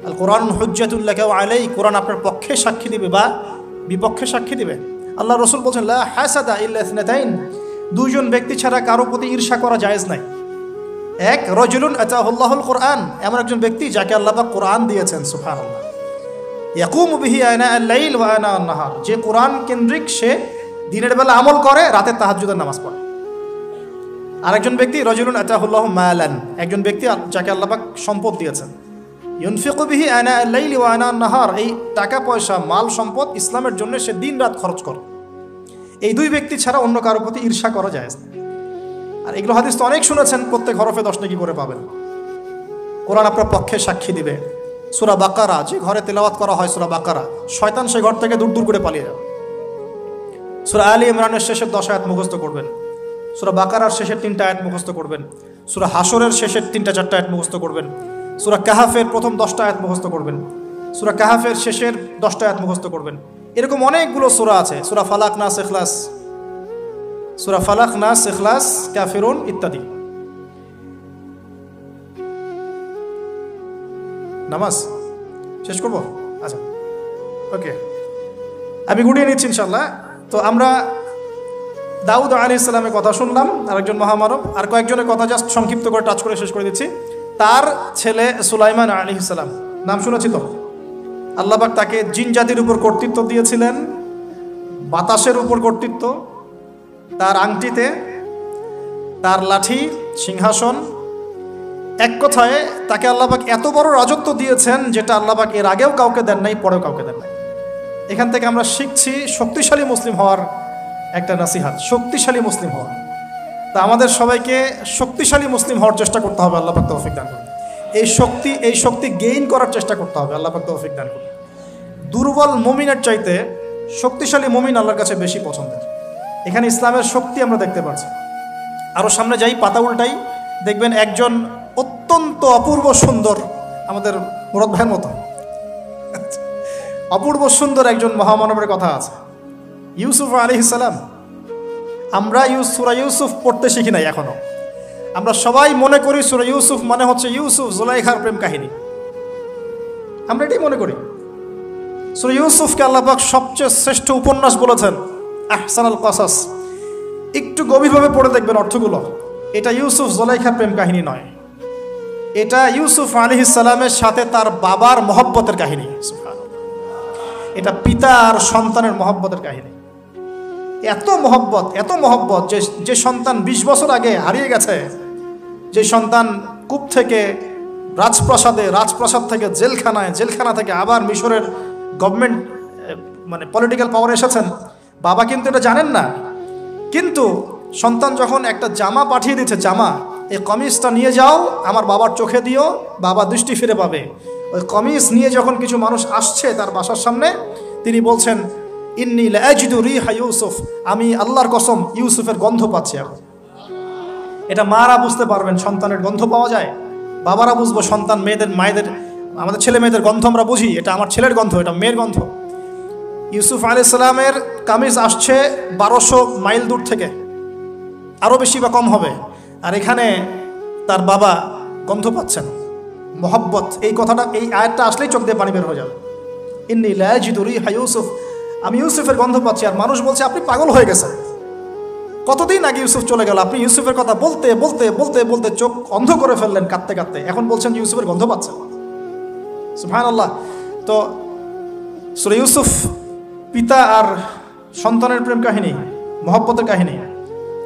আল কোরআন হুজ্জাতুল লাকা ওয়া আলাই, কোরআন আপনার পক্ষে সাক্ষী দিবে বা বিপক্ষে সাক্ষী দিবে। আল্লাহ রাসূল বলেন লা হাসাদা ইল্লা ইসনাতাইন, 2 জন ব্যক্তি ছাড়া কারো প্রতি ঈর্ষা করা জায়েজ নাই। এক, রাজুলুন আতাহুল্লাহুল কোরআন, এমন একজন ব্যক্তি যাকে আল্লাহ পাক কোরআন দিয়েছেন, সুবহানাল্লাহ। ইয়াকুমু বিহি আনা আল-লাইল ওয়া আনা আন-নাহার, যে কোরআন কেন্দ্রিক, সে দিনের বেলা আমল করে, রাতে তাহাজ্জুদের নামাজ পড়ে। আরেকজন ব্যক্তি রাজুলুন আতাহুল্লাহু মালান, একজন ব্যক্তি যাকে আল্লাহ পাক সম্পদ দিয়েছেন, ইউনফিকু বিহি আনা আল-লাইল ওয়া আনা আন-নাহার, এই টাকা পয়সা, মাল সম্পদ ইসলামের জন্য সে দিন রাত খরচ করে। এই 2 ব্যক্তি ছাড়া অন্য কারো প্রতি ঈর্ষা করা জায়েজ না। আর এগুলো হাদিস তো অনেক শুনেছেন, প্রত্যেক হরফে 10 নেকি করে পাবেন। কোরআন আপনার পক্ষে সাক্ষী দিবে। সূরা বাকারা, যে ঘরে তেলাওয়াত করা হয় সূরা বাকারা, শয়তান সে ঘর থেকে দূর দূর করে পালিয়ে যাবে। সূরা আলী ইমরানের শেষের 10 আয়াত মুখস্থ করবেন, সূরা বাকারার শেষের 3টা আয়াত মুখস্থ করবেন, সূরা হাসরের শেষের 3টা 4টা আয়াত মুখস্থ করবেন, সূরা কাহাফের প্রথম 10টা আয়াত মুখস্থ করবেন, সূরা কাহাফের শেষের 10টা আয়াত মুখস্থ করবেন। এরকম অনেকগুলো সূরা আছে, সূরা ফালাক, নাস, ইখলাস, সূরা ফালাক, নাস, ইখলাস, কাফিরুন ইত্যাদি। নামাজ শেষ করব? আচ্ছা, ওকে, আমি গুটিয়ে নিচ্ছি ইনশাল্লাহ। তো আমরা দাউদ আলাইহিস সালামের কথা শুনলাম, আরেকজন মহামানব। আর কয়েকজনের কথা জাস্ট সংক্ষিপ্ত করে টাচ করে শেষ করে দিচ্ছি। তার ছেলে সুলাইমান আলাইহিস সালাম, নাম শুনেছি তো? আল্লাহ পাক তাকে জিন জাতির উপর কর্তৃত্ব দিয়েছিলেন, বাতাসের উপর কর্তৃত্ব, তার আংটিতে, তার লাঠি, সিংহাসন, এক কথায় তাকে আল্লাহ পাক এত বড় রাজত্ব দিয়েছেন যেটা আল্লাহ পাক এর আগেও কাউকে দেন নাই, পরেও কাউকে দেন নাই। এখান থেকে আমরা শিখছি শক্তিশালী মুসলিম হওয়ার একটা নাসিহাত, শক্তিশালী মুসলিম হওয়া। তা আমাদের সবাইকে শক্তিশালী মুসলিম হওয়ার চেষ্টা করতে হবে, আল্লাহ পাক তৌফিক দান করুন। এই শক্তি গেইন করার চেষ্টা করতে হবে, আল্লাহ পাক তৌফিক দান করুন। দুর্বল মুমিনের চাইতে শক্তিশালী মুমিন আল্লাহর কাছে বেশি পছন্দের। এখানে ইসলামের শক্তি আমরা দেখতে পাচ্ছি। আরও সামনে যাই, পাতা উল্টাই, দেখবেন একজন অত্যন্ত অপূর্ব সুন্দর, আমাদের মুরাদ ভাইয়ের মতো অপূর্ব সুন্দর একজন মহামানবের কথা আছে, ইউসুফ আলাইহিস সালাম। আমরা সূরা ইউসুফ পড়তে শিখি নাই এখনো। আমরা সবাই মনে করি সূরা ইউসুফ মানে হচ্ছে ইউসুফ জুলাইখার প্রেম কাহিনী, আমরা এটাই মনে করি। সূরা ইউসুফকে আল্লাহ পাক সবচেয়ে শ্রেষ্ঠ উপন্যাস বলেছেন, আহসানুল কসাস। একটু গভীরভাবে পড়ে দেখবেন অর্থগুলো। এটা ইউসুফ জুলাইখার প্রেম কাহিনী নয়, এটা ইউসুফ আলাইহিস সালামের সাথে তার বাবার মহব্বতের কাহিনী। এটা পিতা আর সন্তানের মহব্বতের কাহিনী। এত মহব্বত যে সন্তান 20 বছর আগে হারিয়ে গেছে, যে সন্তান কূপ থেকে রাজপ্রাসাদ থেকে জেলখানায়, জেলখানা থেকে আবার মিশরের গভর্নমেন্ট মানে পলিটিক্যাল পাওয়ার এসেছেন। বাবা কিন্তু এটা জানেন না, কিন্তু সন্তান যখন একটা জামা পাঠিয়ে দিচ্ছে, জামা, এই কমিজটা নিয়ে যাও, আমার বাবার চোখে দিও, বাবা দৃষ্টি ফিরে পাবে। ওই কমিজ নিয়ে যখন কিছু মানুষ আসছে তার বাসার সামনে, তিনি বলছেন, ইন্নী লাআজিদু রিহা ইউসুফ, আমি আল্লাহর কসম ইউসুফের গন্ধ পাচ্ছি। এখন এটা মারা বুঝতে পারবেন, সন্তানের গন্ধ পাওয়া যায়। বাবারা বুঝবো, সন্তান মায়েদের আমাদের ছেলে মেয়েদের গন্ধ আমরা বুঝি, এটা আমার ছেলের গন্ধ, এটা মেয়ের গন্ধ। ইউসুফ আলাইহিস সালামের কামিজ আসছে 1200 মাইল দূর থেকে, আরও বেশি বা কম হবে। আর এখানে তার বাবা গন্ধ পাচ্ছেন, মহব্বত। এই কথাটা, এই আয়াতটা আসলেই চোখ দিয়ে পানি বের হয়ে যাবে। ইন্নী লাআজিদু রিহা ইউসুফ, আমি ইউসুফের গন্ধ পাচ্ছি। আর মানুষ বলছে আপনি পাগল হয়ে গেছেন, কতদিন আগে ইউসুফ চলে গেল, আপনি ইউসুফের কথা বলতে বলতে বলতে বলতে চোখ অন্ধ করে ফেললেন কাঁদতে কাঁদতে, এখন বলছেন ইউসুফের গন্ধ পাচ্ছেন। সুবহানাল্লাহ। তো সূরা ইউসুফ পিতা আর সন্তানের প্রেম কাহিনী, মহব্বতের কাহিনী,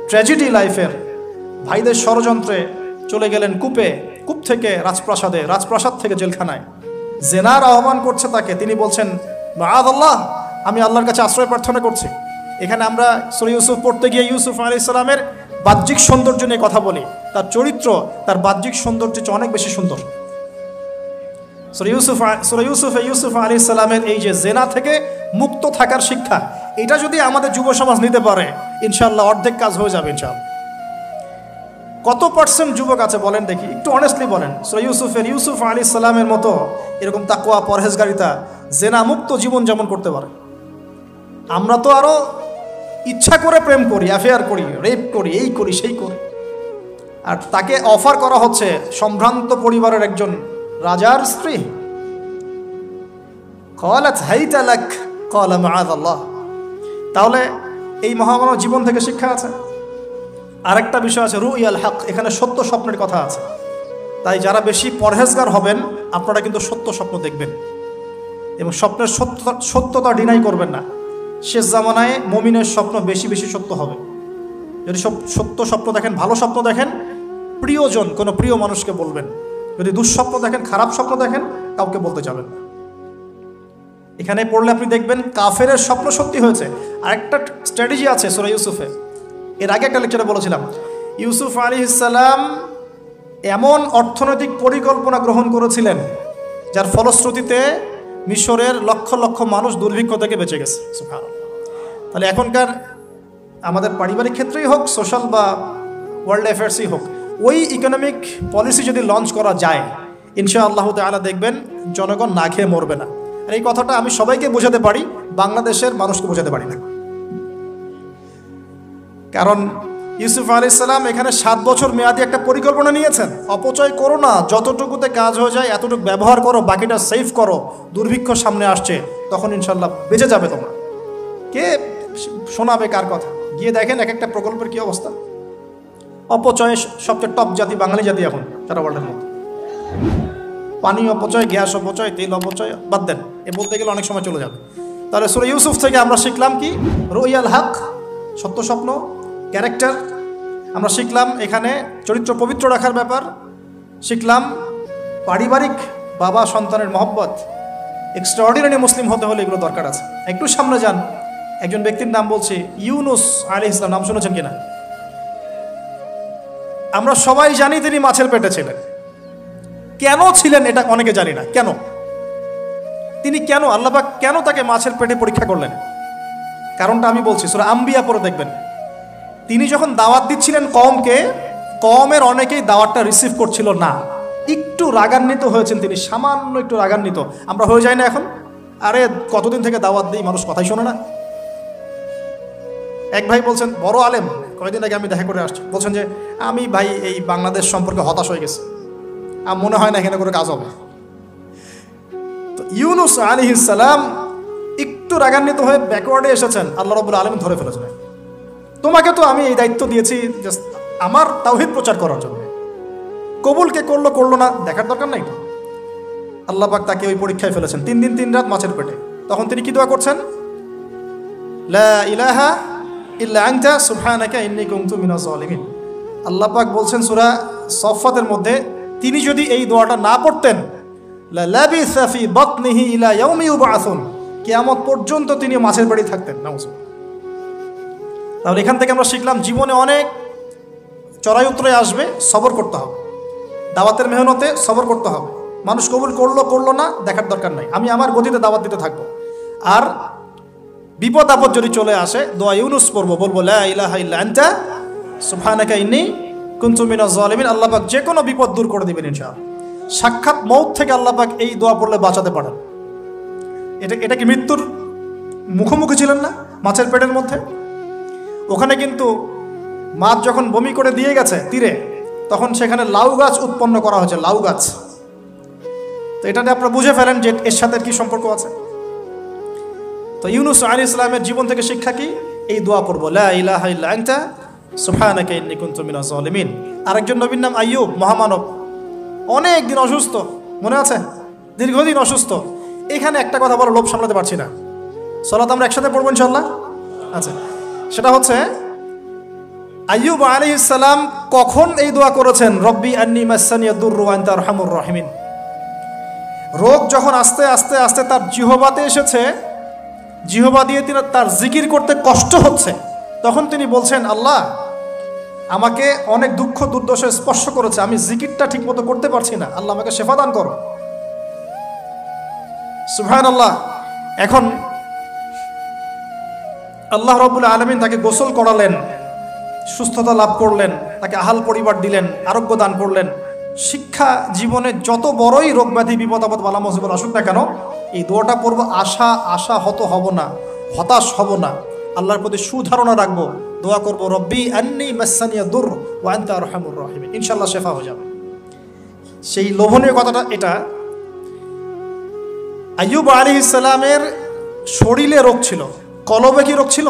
ট্র্যাজেডি লাইফের। ভাইদের ষড়যন্ত্রে চলে গেলেন কূপে, কূপ থেকে রাজপ্রাসাদে, রাজপ্রাসাদ থেকে জেলখানায়। জেনার আহ্বান করছে তাকে, তিনি বলছেন মাআযাল্লাহ, আমি আল্লাহর কাছে আশ্রয় প্রার্থনা করছি। এখানে আমরা সূরা ইউসুফ পড়তে গিয়ে ইউসুফ আলাইহিস সালামের বাহ্যিক সৌন্দর্য নিয়ে কথা বলি, তার চরিত্র তার বাহ্যিক সৌন্দর্য চেয়ে অনেক বেশি সুন্দর। সূরা ইউসুফ আলাইহিস সালামের এই যে জেনা থেকে মুক্ত থাকার শিক্ষা, এটা যদি আমাদের যুব সমাজ নিতে পারে, ইনশাআল্লাহ অর্ধেক কাজ হয়ে যাবে ইনশাআল্লাহ। কত পার্সেন্ট যুবক আছে বলেন দেখি, একটু অনেস্টলি বলেন, সূরা ইউসুফ আলাইহিস সালামের মতো এরকম তাকওয়া, পরহেজগারিতা, জেনা মুক্ত জীবন যেমন করতে পারে। আমরা তো আরো ইচ্ছা করে প্রেম করি, অ্যাফেয়ার করি, রেপ করি, এই করি সেই করি। আর তাকে অফার করা হচ্ছে সম্ভ্রান্ত পরিবারের একজন রাজার স্ত্রী। ক্বালাত হাইতা লাক ক্বালা মাআযাল্লাহ। তাহলে এই মহামানব জীবন থেকে শিক্ষা আছে। আরেকটা বিষয় আছে রুইয়াল হক, এখানে সত্য স্বপ্নের কথা আছে। তাই যারা বেশি পরহেজগার হবেন আপনারা কিন্তু সত্য স্বপ্ন দেখবেন এবং স্বপ্নের সত্যতা ডিনাই করবেন না। শেষ জামানায় মুমিনের স্বপ্ন বেশি বেশি সত্য হবে। যদি সত্য স্বপ্ন দেখেন, ভালো স্বপ্ন দেখেন, প্রিয়জন কোনো প্রিয় মানুষকে বলবেন। যদি দুঃস্বপ্ন দেখেন, খারাপ স্বপ্ন দেখেন, কাউকে বলতে যাবেন না। এখানে পড়লে আপনি দেখবেন কাফেরের স্বপ্ন সত্যি হয়েছে। আরেকটা স্ট্র্যাটেজি আছে সূরা ইউসুফে, এর আগে একটা লেকচারে বলেছিলাম। ইউসুফ আলাইহিস সালাম এমন অর্থনৈতিক পরিকল্পনা গ্রহণ করেছিলেন যার ফলশ্রুতিতে মিশরের লক্ষ লক্ষ মানুষ দুর্ভিক্ষ থেকে বেঁচে গেছে। সুবহানাল্লাহ। তাহলে এখনকার আমাদের পারিবারিক ক্ষেত্রেই হোক, সোশ্যাল বা ওয়ার্ল্ড অ্যাফেয়ার্সই হোক, ওই ইকোনমিক পলিসি যদি লঞ্চ করা যায়, ইনশাআল্লাহ তাআলা দেখবেন জনগণ না খেয়ে মরবে না। আর এই কথাটা আমি সবাইকে বোঝাতে পারি, বাংলাদেশের মানুষকে বোঝাতে পারি না। কারণ ইউসুফ আলাইহিস সালাম এখানে 7 বছর মেয়াদি একটা পরিকল্পনা নিয়েছেন। অপচয় করো না, যতটুকুতে কাজ হয়ে যায় এতটুকু ব্যবহার করো, বাকিটা সেভ করো। দুর্ভিক্ষ সামনে আসছে, তখন ইনশাল্লাহ বেঁচে যাবে তোমরা। কে শোনাবে কার কথা? গিয়ে দেখেন এক একটা প্রকল্পের কি অবস্থা। অপচয়ে সবচেয়ে টপ জাতি বাঙালি জাতি এখন সারা ওয়ার্ল্ডের মধ্যে। পানি অপচয়, গ্যাস অপচয়, তেল অপচয়, বাদ দেন, এ বলতে গেলে অনেক সময় চলে যাবে। তাহলে সূরা ইউসুফ থেকে আমরা শিখলাম কি? রুইয়াল হক, সত্য স্বপ্ন, ক্যারেক্টার। আমরা শিখলাম এখানে চরিত্র পবিত্র রাখার ব্যাপার। শিখলাম পারিবারিক বাবা সন্তানের মহব্বত। এক্সট্রাঅর্ডিনারি মুসলিম হতে হলে এগুলো দরকার আছে। একটু সামনে যান, একজন ব্যক্তির নাম বলছি, ইউনুস আলাইহিস সালাম। নাম শুনেছেন কিনা? আমরা সবাই জানি তিনি মাছের পেটে ছিলেন। কেন ছিলেন এটা অনেকে জানি না। কেন তিনি, কেন আল্লাহ পাক কেন তাকে মাছের পেটে পরীক্ষা করলেন? কারণটা আমি বলছি, সূরা আম্বিয়া পড়ে দেখবেন। তিনি যখন দাওয়াত দিচ্ছিলেন কওমকে, কওমের অনেকেই দাওয়াতটা রিসিভ করছিল না। একটু রাগান্বিত হয়েছেন তিনি, সামান্য একটু রাগান্বিত। আমরা হয়ে যাই না এখন? আরে কতদিন থেকে দাওয়াত দিই, মানুষ কথাই শোনে না। এক ভাই বলছেন, বড় আলেম, কয়েকদিন আগে আমি দেখা করে আসছি, বলছেন যে আমি ভাই এই বাংলাদেশ সম্পর্কে হতাশ হয়ে গেছি, আর মনে হয় না এখানে করে কাজ হবে। তো ইউনুস আলাইহিস সালাম একটু রাগান্বিত হয়ে ব্যাকওয়ার্ডে এসেছেন, আল্লাহ রাব্বুল আলামিন ধরে ফেলেছেন। তোমাকে তো আমি এই দায়িত্ব দিয়েছি জাস্ট আমার তাওহীদ প্রচার করার জন্য। কবুল কে করলো করলো না দেখার দরকার নাই তো। আল্লাহ পাক তাকে ওই পরীক্ষায় ফেলেছেন, 3 দিন 3 রাত মাছের পেটে। তখন তিনি কি দোয়া করছেন? লা ইলাহা ইল্লা আনতা সুবহানাকা ইন্নী কুনতু মিনাজ জালিমিন। আল্লাহ পাক বলছেন সূরা সফফাতের মধ্যে, তিনি যদি এই দোয়াটা না পড়তেন, লা লাবিসা ফি বাতনিহি ইলা ইয়াউমি ইউবআসুন, কিয়ামত পর্যন্ত তিনি মাছের পেটেই থাকতেন। নাউজুবিল্লাহ। তাহলে এখান থেকে আমরা শিখলাম জীবনে অনেক চড়াই উতরাই আসবে, সবর করতে হবে। দাওয়াতের মেহনতে সবর করতে হবে। মানুষ কবুল করলো করলো না দেখার দরকার নাই, আমি আমার গতিতে দাওয়াত দিতে থাকবো। আর বিপদ আপদ যদি চলে আসে, দোয়া ইউনুস পড়বো, বলবো লা ইলাহা ইল্লা আনতা সুবহানাকা ইন্নী কুনতু মিনাজ জালিমিন। আল্লাহ পাক যে কোনো বিপদ দূর করে দিবেন ইনশাআল্লাহ। সাক্ষাৎ মউত থেকে আল্লাহ পাক এই দোয়া পড়লে বাঁচাতে পারেন। এটা কি মৃত্যুর মুখোমুখি ছিলেন না মাছের পেটের মধ্যে? ওখানে কিন্তু মাছ যখন বমি করে দিয়ে গেছে তীরে, তখন সেখানে লাউ গাছ উৎপন্ন করা হয়েছে, লাউ গাছ। তো এটাতে আপনারা বুঝে ফেলেন যে এর সাথে কি সম্পর্ক আছে। তো ইউনুস আলাইহিস সালামের জীবন থেকে শিক্ষা কি? এই দোয়া পড়বো, লা ইলাহা ইল্লা আনতা সুবহানাকা ইন্নী কুনতু মিনাজ জালিমিন। আরেকজন নবীর নাম আইয়ুব, মহামানব, অনেক দিন অসুস্থ, মনে আছে? দীর্ঘদিন অসুস্থ। এখানে একটা কথা বলে লোভ সামলাতে পারছি না, সালাত আমরা একসাথে পড়বো ইনশাআল্লাহ। আচ্ছা, সেটা হচ্ছে আইয়ুব আলাইহিস সালাম কখন এই দোয়া করেছেন? রব্বি আন্নী মাসানিয়াদ দুররু ওয়া আনতা আরহামুর রাহিমিন। রোগ যখন আস্তে আস্তে আস্তে তার জিহ্বাতে এসেছে, জিহ্বা দিয়ে তিনি তার জিকির করতে কষ্ট হচ্ছে, তখন তিনি বলছেন, আল্লাহ আমাকে অনেক দুঃখ দুর্দশা স্পর্শ করেছে, আমি জিকিরটা ঠিক মতো করতে পারছি না, আল্লাহ আমাকে শেফা দান করো। সুবহানাল্লাহ। এখন আল্লাহ রাব্বুল আলামিন তাকে গোসল করালেন, সুস্থতা লাভ করলেন, তাকে আহাল পরিবার দিলেন, আরোগ্য দান করলেন। শিক্ষা, জীবনে যত বড়ই রোগ ব্যাধি বিপদ আপদ বালা মুসিবত আসুক না কেন, এই দোয়াটা পড়বো, আশাহত হব না, হতাশ হব না, আল্লাহর প্রতি সুধারণা রাখবো, দোয়া করবো, রব্বি আন্নী মাসানিয়া দুর ওয়া আনতা আরহামুর রাহিমিন। ইনশাআল্লাহ শেফা হয়ে যাবে। সেই লোভনীয় কথাটা এটা। আইয়ুব আলাইহিস সালামের শরীরে রোগ ছিল, কলবে কি রোগ ছিল?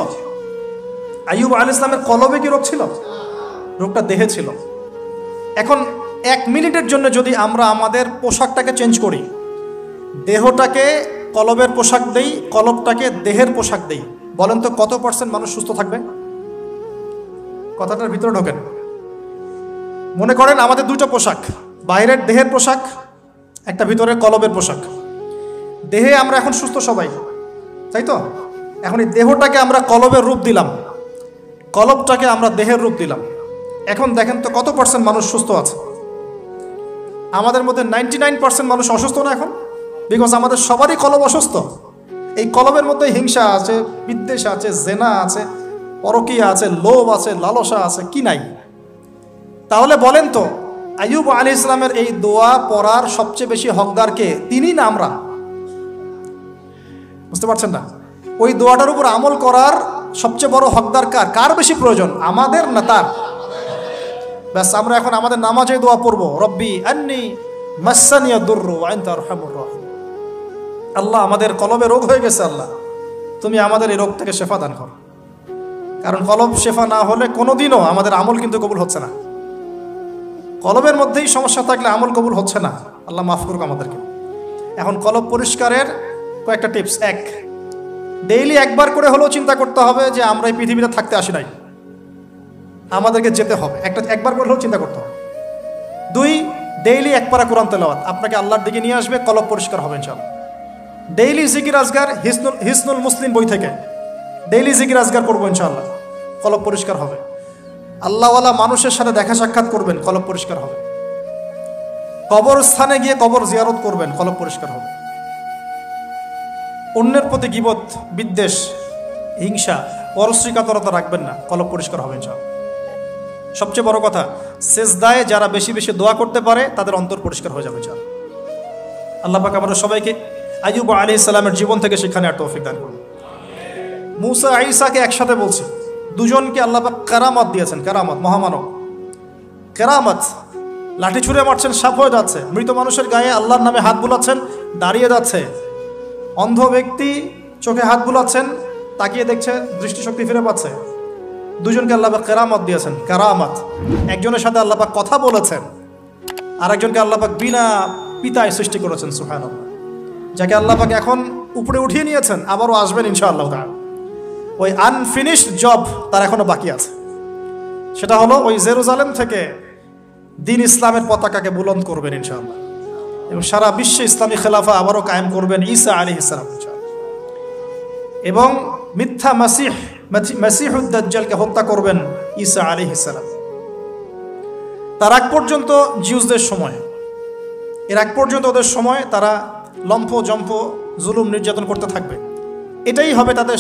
আইয়ুব আলাইহিস সালামের কলবে কি রোগ ছিল? রোগটা দেহে ছিল। এখন 1 মিনিটের জন্য যদি আমরা আমাদের পোশাকটাকে চেঞ্জ করি, দেহটাকে কলবের পোশাক দেই, কলবটাকে দেহের পোশাক দেই, বলেন তো কত % মানুষ সুস্থ থাকবে? কথাটার ভিতরে ঢোকেন। মনে করেন আমাদের 2টা পোশাক, বাইরের দেহের পোশাক, একটা ভিতরের কলবের পোশাক। দেহে আমরা এখন সুস্থ সবাই, তাই তো? এখন এই দেহটাকে আমরা কলবের রূপ দিলাম, কলবটাকে আমরা দেহের রূপ দিলাম। এখন দেখেন তো কত % মানুষ সুস্থ আছে? আমাদের মধ্যে 99% মানুষ অসুস্থ না এখন? বিকজ আমাদের সবারই কলব অসুস্থ। এই কলবের মধ্যে হিংসা আছে, বিদ্বেষ আছে, জেনা আছে, পরকীয়া আছে, লোভ আছে, লালসা আছে, কি নাই? তাহলে বলেন তো আইয়ুব আলাইহিস সালামের এই দোয়া পড়ার সবচেয়ে বেশি হকদারকে তিনি না আমরা? বুঝতে পারছেন না? ওই দোয়াটার উপর আমল করার সবচেয়ে বড় হকদার কার বেশি প্রয়োজন, আমাদের না তার? ব্যাস, আমরা এখন আমাদের নামাজে দোয়া পড়বো, রব্বি আন্নি মাসানিয়া দুররু ওয়া আনতা আরহামুর রাহিম। আল্লাহ, আমাদের কলবে রোগ হয়ে গেছে, আল্লাহ তুমি আমাদের এই রোগ থেকে শেফা দান করো। কারণ কলব শেফা না হলে কোনোদিনও আমাদের আমল কিন্তু কবুল হচ্ছে না। কলবের মধ্যেই সমস্যা থাকলে আমল কবুল হচ্ছে না। আল্লাহ মাফ করুক আমাদেরকে। এখন কলব পরিষ্কারের কয়েকটা টিপস। এক, ডেইলি একবার করে হলেও চিন্তা করতে হবে যে আমরা এই পৃথিবীতে থাকতে আসি নাই, আমাদেরকে যেতে হবে। একবার করে হলেও চিন্তা করতে হবে। দুই, ডেইলি এক পারা কোরআন তেলাওয়াত আপনাকে আল্লাহর দিকে নিয়ে আসবে, কলব পরিষ্কার হবে ইনশাআল্লাহ। ডেইলি জিকির আজগার, হিসনুল মুসলিম বই থেকে ডেইলি জিকির আজগার করবো ইনশাআল্লাহ, কলব পরিষ্কার হবে। আল্লাহওয়ালা মানুষের সাথে দেখা সাক্ষাৎ করবেন, কলব পরিষ্কার হবে। কবরস্থানে গিয়ে কবর জিয়ারত করবেন, কলব পরিষ্কার হবে। অন্যের প্রতি গীবত, বিদ্বেষ, হিংসা, পরশ্রীকাতরতা রাখবেন না, কলব পরিষ্কার হবে ইনশাআল্লাহ। সবচেয়ে বড় কথা, সেজদায় যারা বেশি বেশি দোয়া করতে পারে তাদের অন্তর পরিষ্কার হয়ে যাবে ইনশাআল্লাহ। আল্লাহ পাক আমাদের সবাইকে আইয়ুব আলাইহিস সালামের জীবন থেকে সেখানে আর তৌফিক দান করুন। মুসা ঈসাকে একসাথে বলছে, দুজনকে আল্লাহ পাক কারামত দিয়েছেন, কারামত, মহামানব কারামত। লাঠি ছুঁড়ে মারছেন, সাপ হয়ে যাচ্ছে। মৃত মানুষের গায়ে আল্লাহর নামে হাত বুলাচ্ছেন, দাঁড়িয়ে যাচ্ছে। অন্ধ ব্যক্তি চোখে হাত বুলাচ্ছেন, তাকিয়ে দেখছে, দৃষ্টিশক্তি ফিরে পাচ্ছে। দুজনকে আল্লাহ পাক কারামত দিয়েছেন, কারামত। একজনের সাথে আল্লাহ পাক কথা বলেছেন, আরেকজনকে আল্লাহ পাক বিনা পিতায় সৃষ্টি করেছেন, সুবহানাল্লাহ। যাকে আল্লাহ পাক এখন উপরে উঠিয়ে নিয়েছেন, আবারও আসবেন ইনশাআল্লাহ তাআলা। ওই আনফিনিশড জব তার এখনো বাকি আছে। সেটা হলো ওই জেরুজালেম থেকে দিন ইসলামের পতাকাকে বুলন্দ করবেন ইনশাআল্লাহ, এবং সারা বিশ্বে ইসলামী খেলাফা আবারও কায়েম করবেন ঈসা আলাইহিস সালাম ইনশাআল্লাহ। এবং মিথ্যা মাসিহুদ দাজ্জালকে হত্যা করবেন ঈসা আলাইহিস সালাম। তার আগ পর্যন্ত জিউসদের সময়, এর আগ পর্যন্ত ওদের সময় তারা লম্ফ জম্ফ জুলুম নির্যাতন করতে থাকবে। এটাই হবে তাদের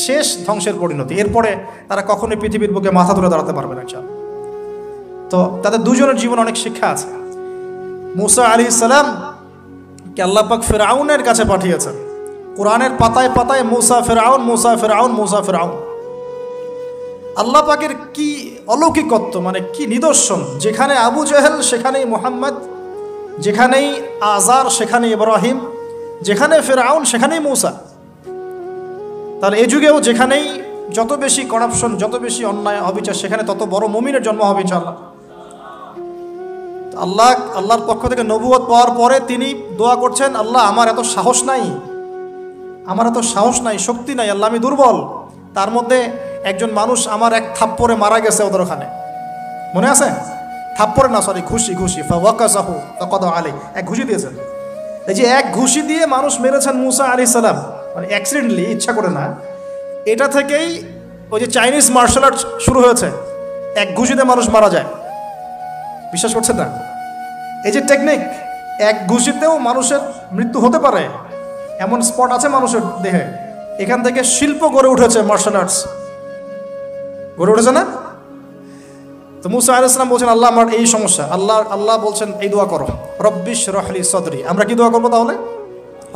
শেষ ধ্বংসের পরিণতি। এরপরে তারা কখনোই পৃথিবীর বুকে মাথা তুলে দাঁড়াতে পারবে না। তো তাদের দুজনের জীবনে অনেক শিক্ষা আছে। মুসা আলাইহিস সালাম কে আল্লাহ পাক ফিরআউনের কাছে পাঠিয়েছেন। কোরআনের পাতায় পাতায় মুসা ফিরআউন, মুসা ফিরআউন, মুসা ফিরআউন। আল্লাহ পাকের কি অলৌকিকত্ব, মানে কি নিদর্শন! যেখানে আবু জেহেল সেখানেই মুহাম্মদ, যেখানেই আজার সেখানে ইব্রাহিম, যেখানে ফিরআউন সেখানেই মুসা। তাহলে এই যুগেও যেখানেই যত বেশি করাপশন, যত বেশি অন্যায় অবিচার, সেখানে তত বড় মুমিনের জন্ম হবে ইনশাআল্লাহ। আল্লাহর পক্ষ থেকে নবুয়ত পাওয়ার পরে তিনি দোয়া করছেন, আল্লাহ আমার এত সাহস নাই, শক্তি নাই, আল্লাহ আমি দুর্বল। তার মধ্যে একজন মানুষ আমার এক থাপ্পড়ে মারা গেছে ওদের ওখানে, মনে আছে? থাপ্পড়ে না, সরি, ঘুষি ফাওয়াকাযাহু ফাকাদা আলাইহি, এক ঘুষি দিয়েছেন। এই যে এক ঘুষি দিয়ে মানুষ মেরেছেন মুসা আলাইহিস সালাম, মানে অ্যাক্সিডেন্টলি, ইচ্ছা করে না। এটা থেকেই ওই যে চাইনিজ মার্শাল আর্ট শুরু হয়েছে, এক ঘুষিতে মানুষ মারা যায়। বিশ্বাস করছেন না? এই যে টেকনিক, এক ঘুষিতেও মানুষের মৃত্যু হতে পারে, এমন স্পট আছে মানুষের দেহে। এখান থেকে শিল্প গড়ে উঠেছে, মার্শাল আর্টস গড়ে উঠেছে না? তো মুসা আলাইহিস সালাম বলছেন, আল্লাহ আমার এই সমস্যা। আল্লাহ বলছেন এই দোয়া করো, রব্বিশ রহলি সদরি। আমরা কি দোয়া করবো তাহলে?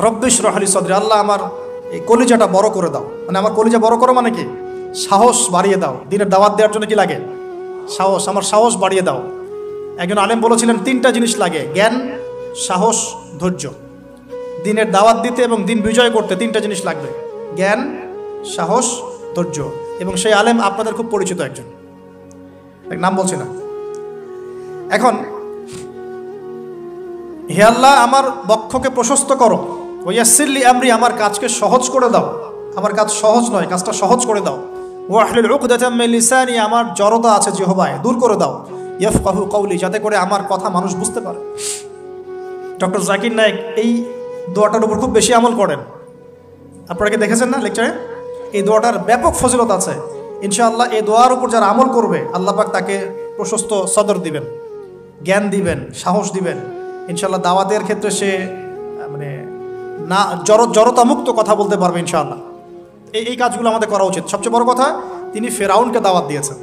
রব্বিশ রহলি সদরি, আল্লাহ আমার এই কলিজাটা বড় করে দাও। মানে আমার কলিজা বড় করো মানে কি? সাহস বাড়িয়ে দাও। দিনের দাওয়াত দেওয়ার জন্য কি লাগে? সাহস। আমার সাহস বাড়িয়ে দাও। একজন আলেম বলেছিলেন 3টা জিনিস লাগে, জ্ঞান, সাহস, ধৈর্য। দিনের দাওয়াত দিতে এবং দিন বিজয় করতে 3টা জিনিস লাগবে, জ্ঞান, সাহস, ধৈর্য। এবং সেই আলেম আপনাদের খুব পরিচিত একজন, নাম বলছি না। এখন হে আল্লাহ, আমার বক্ষকে প্রশস্ত করো, ওয়াসসিরলি আমরি, আমার কাজকে সহজ করে দাও। আমার কাজ সহজ নয়, কাজটা সহজ করে দাও। ওয়াহলুল উকদাতাম মিন লিসানি, আমার জড়তা আছে জিহ্বায়, দূর করে দাও। ইয়াফকাহু কওলি, যাতে করে আমার কথা মানুষ বুঝতে পারে। ডক্টর জাকির নায়েক এই দোয়াটার উপর খুব বেশি আমল করেন। আপনারা কি দেখেছেন না লেকচারে? এই দোয়াটার ব্যাপক ফজিলত আছে। ইনশাআল্লাহ এই দোয়ার উপর যারা আমল করবে, আল্লাহ পাক তাকে প্রশস্ত সদর দিবেন, জ্ঞান দিবেন, সাহস দিবেন। ইনশাআল্লাহ দাওয়াতের ক্ষেত্রে সে মানে না জড়তা মুক্ত কথা বলতে পারবে ইনশাআল্লাহ। এই কাজগুলো আমাদের করা উচিত। সবচেয়ে বড় কথা, তিনি ফেরাউনকে দাওয়াত দিয়েছেন।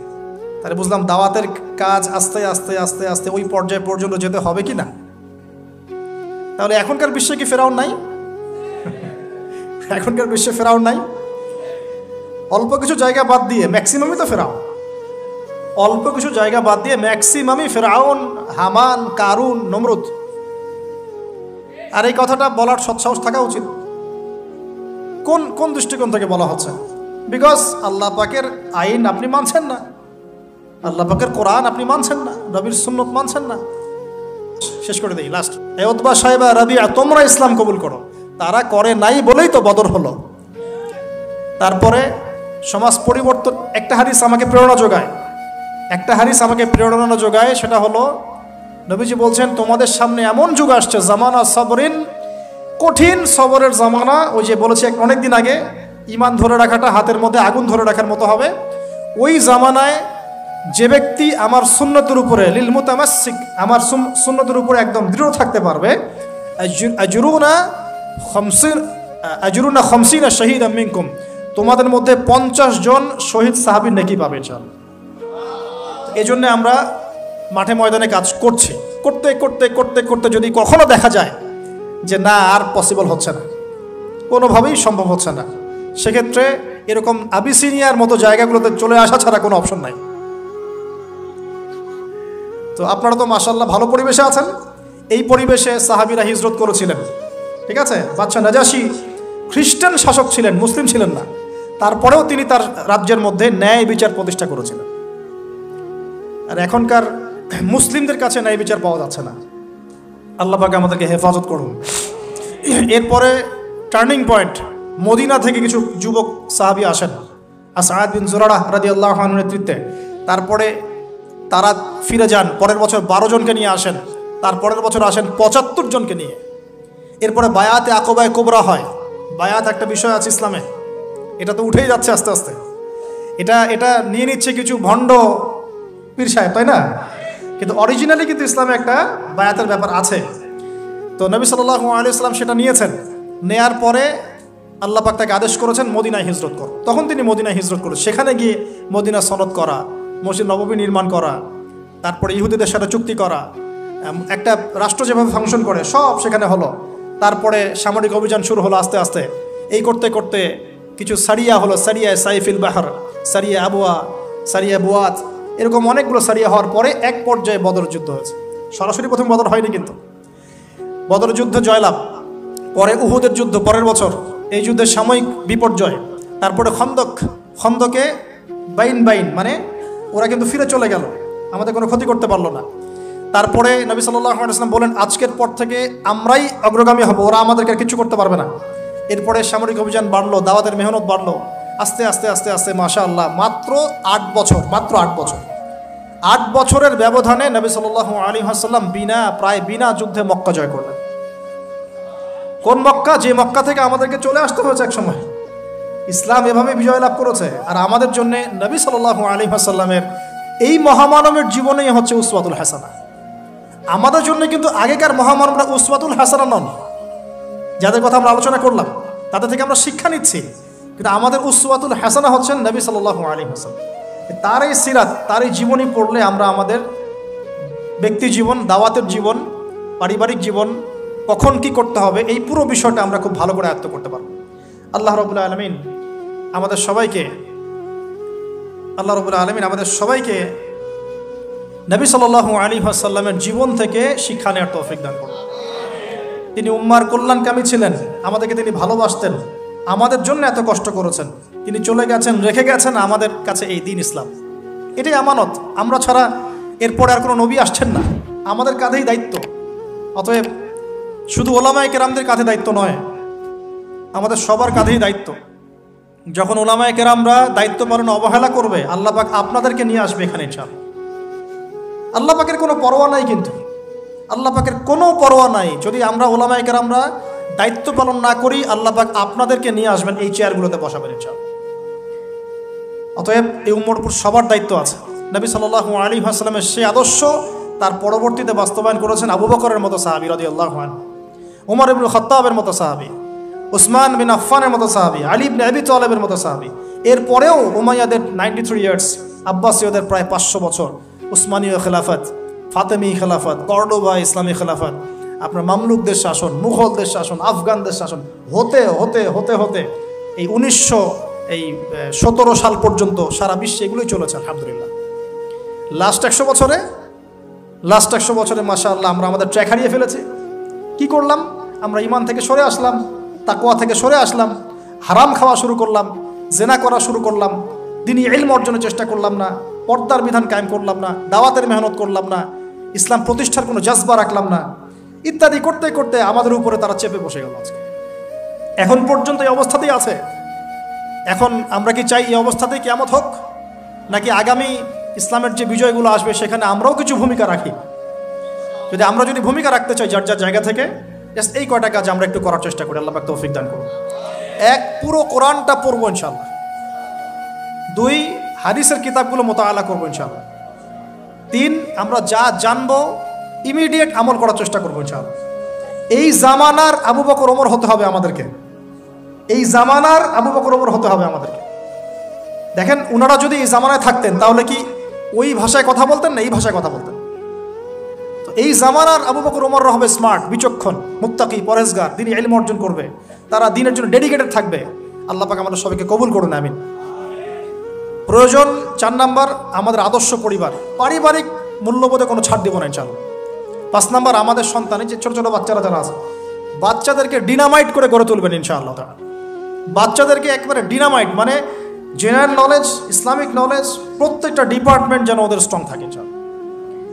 তাহলে বুঝলাম দাওয়াতের কাজ আস্তে আস্তে আস্তে আস্তে ওই পর্যায় পর্যন্ত যেতে হবে কি না? তাহলে এখনকার বিশ্বে কি ফেরাউন নাই? এখনকার বিশ্বে ফেরাউন নাই? অল্প কিছু জায়গা বাদ দিয়ে ম্যাক্সিমামই তো ফেরাউন। অল্প কিছু জায়গা বাদ দিয়ে ম্যাক্সিমামই ফেরাউন, হামান, কারুন, নমরুদ। আর এই কথাটা বলার সৎসাহস থাকা উচিত। কোন কোন দৃষ্টিকোণ থেকে বলা হচ্ছে? বিকজ আল্লাহ পাকের আইন আপনি মানছেন না, আল্লাহ পাকের কোরআন আপনি মানছেন না, নবীর সুন্নত মানছেন না। শেষ করে দিই লাস্ট। উতবা সাহেবা রাবিয়া, তোমরা ইসলাম কবুল করো। তারা করে নাই বলেই তো বদর হলো। তারপরে সমাজ পরিবর্তন। একটা হাদিস আমাকে প্রেরণা যোগায়, একটা হাদিস আমাকে প্রেরণা যোগায়, সেটা হলো নবীজি বলছেন তোমাদের সামনে এমন যুগ আসছে, জামানা সবরিন, কঠিন সবরের জামানা। ওই যে বলেছি অনেক দিন আগে, ইমান ধরে রাখাটা হাতের মধ্যে আগুন ধরে রাখার মতো হবে। ওই জামানায় যে ব্যক্তি আমার সুন্নতের উপরে লিল মুতামাসসিক, আমার সুন্নতের উপরে একদম দৃঢ় থাকতে পারবে, আজরুনা খামসিনা শাহীদাম মিনকুম, তোমাদের মধ্যে 50 জন শহীদ সাহাবীর নেকি পাবে। চল, এই জন্য আমরা মাঠে ময়দানে কাজ করছি। করতে করতে করতে করতে যদি কখনো দেখা যায় যে না আর পসিবল হচ্ছে না, কোনোভাবেই সম্ভব হচ্ছে না, সেক্ষেত্রে এরকম আবিসিনিয়ার মতো জায়গাগুলোতে চলে আসা ছাড়া কোনো অপশন নাই। তো আপনারা তো মাশাআল্লাহ ভালো পরিবেশে আছেন। এই পরিবেশে সাহাবীরা হিজরত করেছিলেন, ঠিক আছে। বাদশা নাজাশী খ্রিস্টান শাসক ছিলেন, মুসলিম ছিলেন না, তারপরেও তিনি তার রাজ্যের মধ্যে ন্যায় বিচার প্রতিষ্ঠা করেছিলেন। আর এখনকার মুসলিমদের কাছে ন্যায় বিচার পাওয়া যাচ্ছে না। আল্লাহ পাক আমাদেরকে হেফাজত করুন। এরপরে টার্নিং পয়েন্ট, মদিনা থেকে কিছু যুবক সাহাবী আসেন আসআদ বিন জুরারাহ রাদিয়াল্লাহু আনহুর নেতৃত্বে। তারপরে তারা ফিরে যান, পরের বছর 12 জনকে নিয়ে আসেন, তারপরের বছর আসেন 75 জনকে নিয়ে। এরপরে বায়াতে আকবায়ে কুবরা হয়। বায়াত একটা বিষয় আছে ইসলামে, এটা তো উঠেই যাচ্ছে আস্তে আস্তে। এটা নিয়ে নিচ্ছে কিছু ভণ্ড পীর সাহেব, তাই না? কিন্তু অরিজিনালি কিন্তু ইসলামে একটা বায়াতের ব্যাপার আছে। তো নবী সাল্লাল্লাহু আলাইহি ওয়াসাল্লাম সেটা নিয়েছেন। নেয়ার পরে আল্লাহ পাক তাকে আদেশ করেছেন মদিনায় হিজরত কর। তখন তিনি মদিনায় হিজরত করেন। সেখানে গিয়ে মদিনা সনদ করা, মসজিদ নববী নির্মাণ করা, তারপরে ইহুদিদের সাথে চুক্তি করা, একটা রাষ্ট্র যেভাবে ফাংশন করে সব সেখানে হলো। তারপরে সামরিক অভিযান শুরু হলো আস্তে আস্তে। এই করতে করতে কিছু সারিয়া হলো, সারিয়া সাইফিল বাহার, সারিয়া আবুয়া, সারিয়া বুয়াত, এরকম অনেকগুলো সারিয়া হওয়ার পরে এক পর্যায়ে বদর যুদ্ধ হয়েছে। সরাসরি প্রথম বদর হয়নি, কিন্তু বদর যুদ্ধ জয়লাভ, পরে উহুদের যুদ্ধ পরের বছর, এই যুদ্ধের সাময়িক বিপর্যয়। তারপরে খন্দকে বাইন মানে ওরা কিন্তু ফিরে চলে গেল, আমাদের কোনো ক্ষতি করতে পারলো না। তারপরে নবী সাল্লাল্লাহু আলাইহি ওয়াসাল্লাম বলেন আজকের পর থেকে আমরাই অগ্রগামী হব, ওরা আমাদেরকে আর কিছু করতে পারবে না। এরপরে সামরিক অভিযান বাড়লো, দাওয়াতের মেহনত বাড়লো, আস্তে আস্তে আস্তে আস্তে মাশাআল্লাহ মাত্র 8 বছর 8 বছরের ব্যবধানে নবী সাল্লাল্লাহু আলাইহি ওয়াসাল্লাম প্রায় বিনা যুদ্ধে মক্কা জয় করলেন। কোন মক্কা? যে মক্কা থেকে আমাদেরকে চলে আসতে হয়েছে এক সময়। ইসলাম এভাবে বিজয় লাভ করেছে। আর আমাদের জন্য নবী সাল্লাল্লাহু আলাইহি ওয়াসাল্লামের এই মহামানবের জীবনেই হচ্ছে উসওয়াতুল হাসানা। আমাদের জন্য কিন্তু আগেকার মহামানবরা উসওয়াতুল হাসানা নন, যাদের কথা আমরা আলোচনা করলাম, তাদের থেকে আমরা শিক্ষা নিচ্ছি। কিন্তু আমাদের উসওয়াতুল হাসানা হচ্ছেন নবী সাল্লাল্লাহু আলাইহি ওয়াসাল্লাম। তার এই সিরাত, তার এই জীবনী পড়লে আমরা আমাদের ব্যক্তি জীবন, দাওয়াতের জীবন, পারিবারিক জীবন, কখন কি করতে হবে, এই পুরো বিষয়টা আমরা খুব ভালো করে আয়ত্ত করতে পারব। আল্লাহ রাব্বুল আলামিন আমাদের সবাইকে নবী সাল্লাল্লাহু আলাইহি ওয়াসাল্লামের জীবন থেকে শিক্ষা নেওয়ার তৌফিক দান করুন। তিনি উম্মার কল্যাণকামী ছিলেন, আমাদেরকে তিনি ভালোবাসতেন, আমাদের জন্য এত কষ্ট করেছেন, তিনি চলে গেছেন, রেখে গেছেন আমাদের কাছে এই দ্বীন ইসলাম। এটাই আমানত। আমরা ছাড়া এরপরে আর কোনো নবী আসছেন না, আমাদের কাঁধেই দায়িত্ব। অতএব শুধু ওলামায়ে কেরামদের কাঁধে দায়িত্ব নয়, আমাদের সবার কাঁধেই দায়িত্ব। যখন ওলামায়ে কেরামরা দায়িত্ব পালনে অবহেলা করবে, আল্লাহ পাক আপনাদেরকে নিয়ে আসবে এখানে ইনশাআল্লাহ। আল্লাহ পাকের কোনো পরোয়া নাই, কিন্তু আল্লাহ পাকের কোনো পরোয়া নাই। যদি আমরা ওলামায়ে কেরামরা দায়িত্ব পালন না করি, আল্লাহ পাক আপনাদেরকে নিয়ে আসবেন, এই চেয়ারগুলোতে বসাবেন ইনশাআল্লাহ। অতএব এই উম্মতের উপর সবার দায়িত্ব আছে। নবী সাল্লাল্লাহু আলাইহি ওয়াসাল্লামের সেই আদর্শ তার পরবর্তীতে বাস্তবায়ন করেছেন আবু বকরের মতো সাহাবী রাদিয়াল্লাহু আনহু, ওমর ইবনে খাত্তাবের মতো সাহাবী, উসমান বিন আফফানের মতো সাহাবী, আলী ইবনে আবি তালেবের মতো সাহাবী। এরপরেও উমাইয়াদের 93 ইয়ার্স আব্বাসীয়দের প্রায় 500 বছর, উসমানীয় খেলাফত, ফাতেমি খেলাফত, কর্ডোবা ইসলামী খেলাফত, আপনার মামলুকদের শাসন, মুঘলদের শাসন, আফগানদের শাসন, হতে হতে হতে হতে এই 1917 সাল পর্যন্ত সারা বিশ্বে এগুলোই চলেছে আলহামদুলিল্লাহ। লাস্ট 100 বছরে মাশাআল্লাহ আমরা আমাদের ট্র্যাক হারিয়ে ফেলেছি। কি করলাম? আমরা ঈমান থেকে সরে আসলাম, তাকওয়া থেকে সরে আসলাম, হারাম খাওয়া শুরু করলাম, জেনা করা শুরু করলাম, দ্বীনি ইলম অর্জনের চেষ্টা করলাম না, পর্দার বিধান কায়েম করলাম না, দাওয়াতের মেহনত করলাম না, ইসলাম প্রতিষ্ঠার কোনো জজবা রাখলাম না, ইত্যাদি করতে করতে আমাদের উপরে তারা চেপে বসে গেল। আজকে এখন পর্যন্ত এই অবস্থাতেই আছে। এখন আমরা কি চাই এই অবস্থাতেই কিয়ামত হোক, নাকি আগামী ইসলামের যে বিজয়গুলো আসবে সেখানে আমরাও কিছু ভূমিকা রাখি? যদি ভূমিকা রাখতে চাই যার যার জায়গা থেকে, জাস্ট এই কয়টা কাজ আমরা একটু করার চেষ্টা করি। আল্লাহ পাক তৌফিক দান করুন। 1, পুরো কোরআনটা পড়বো ইনশাআল্লাহ। 2, হাদিসের কিতাবগুলো মোতাআলা করবো ইনশাআল্লাহ। 3, আমরা যা জানবো ইমিডিয়েট আমল করার চেষ্টা করবো ইনশাআল্লাহ। এই জামানার আবু বকর ওমর হতে হবে আমাদেরকে, এই জামানার আবু বকর ওমর হতে হবে আমাদেরকে। দেখেন, ওনারা যদি এই জামানায় থাকতেন তাহলে কি ওই ভাষায় কথা বলতেন না এই ভাষায় কথা বলতেন? তো এই জামানার আবু বকর ওমররা হবে স্মার্ট, বিচক্ষণ, মুত্তাকি, পরহেজগার, দ্বীনি ইলম অর্জন করবে, তারা দ্বীনের জন্য ডেডিকেটেড থাকবে। আল্লাহ পাক আমাদের সবাইকে কবুল করুন, আমিন। প্রয়োজন 4 নাম্বার, আমাদের আদর্শ পরিবার, পারিবারিক মূল্যবোধে কোনো ছাড় দিব না ইনশাআল্লাহ। 5 নাম্বার, আমাদের সন্তানের যে ছোট ছোট বাচ্চারা যারা আছে, বাচ্চাদেরকে ডিনামাইট করে গড়ে তুলবেন ইনশাআল্লাহ তাআলা। বাচ্চাদেরকে একবারে ডিনামাইট, মানে জেনারেল নলেজ, ইসলামিক নলেজ, প্রত্যেকটা ডিপার্টমেন্ট যেন ওদের স্ট্রং থাকে ইনশাআল্লাহ।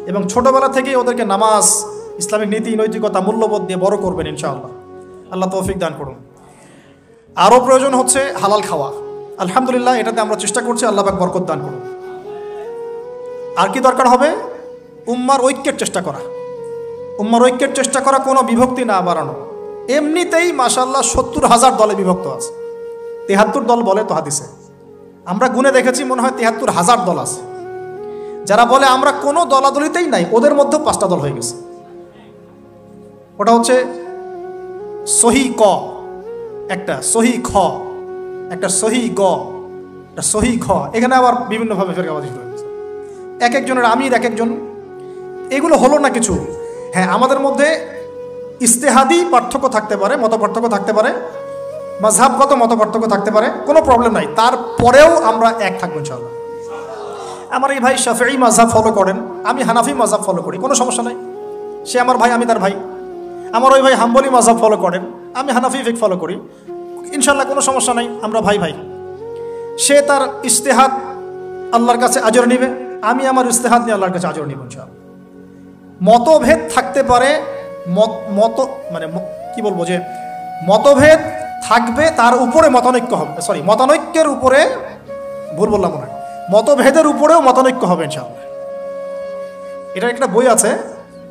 এবং ছোটবেলা থেকেই ওদেরকে নামাজ, ইসলামিক নীতি নৈতিকতা, মূল্যবোধ দিয়ে বড় করবেন ইনশাআল্লাহ। আল্লাহ তৌফিক দান করুন। আরও প্রয়োজন হচ্ছে হালাল খাওয়া। আলহামদুলিল্লাহ, এটাতে আমরা চেষ্টা করছি, আল্লাহ পাক বরকত দান করুন। আর কি দরকার হবে? উম্মার ঐক্যের চেষ্টা করা, উম্মার ঐক্যের চেষ্টা করা, কোনো বিভক্তি না বাড়ানো। এমনিতেই মাশাআল্লাহ 70,000 দলে বিভক্ত আছে। 73 দল বলে তো হাদিসে, আমরা গুনে দেখেছি মনে হয় 73,000 দল আছে। যারা বলে আমরা কোনো দলাদলিতেই নাই, ওদের মধ্যে 5টা দল হয়ে গেছে। ওটা হচ্ছে সহি ক একটা, সহি খ একটা, সহি গ একটা, সহি খ। এখানে আবার বিভিন্নভাবে ফেরকাবাজি শুরু হয়েছে, এক একজনের আমির এক একজন। এগুলো হলো না কিছু। হ্যাঁ, আমাদের মধ্যে ইস্তেহাদি পার্থক্য থাকতে পারে, মত পার্থক্য থাকতে পারে, মাযহাবগত মত পার্থক্য থাকতে পারে, কোনো প্রবলেম নাই। তারপরেও আমরা এক থাকবো ইনশাআল্লাহ। আমার এই ভাই শাফিঈ মাযহাব ফলো করেন, আমি হানাফি মাযহাব ফলো করি, কোনো সমস্যা নাই। সে আমার ভাই, আমি তার ভাই। আমার ওই ভাই হাম্বলি মাযহাব ফলো করেন, আমি হানাফি ফিক ফলো করি, ইনশাআল্লাহ কোনো সমস্যা নাই, আমরা ভাই ভাই। সে তার ইজতিহাদ আল্লাহর কাছে আজর নিবে, আমি আমার ইজতিহাদ নিয়ে আল্লাহর কাছে আজর নিব ইনশাআল্লাহ। মতভেদ থাকতে পারে, মানে কি বলবো, যে মতভেদ থাকবে, তার উপরে মতানৈক্য হবে, মতানৈক্যের উপরে, ভুল বললাম মনে হয়, মতভেদের উপরেও মতানৈক্য হবে ইনশাআল্লাহ। এটার একটা বই আছে,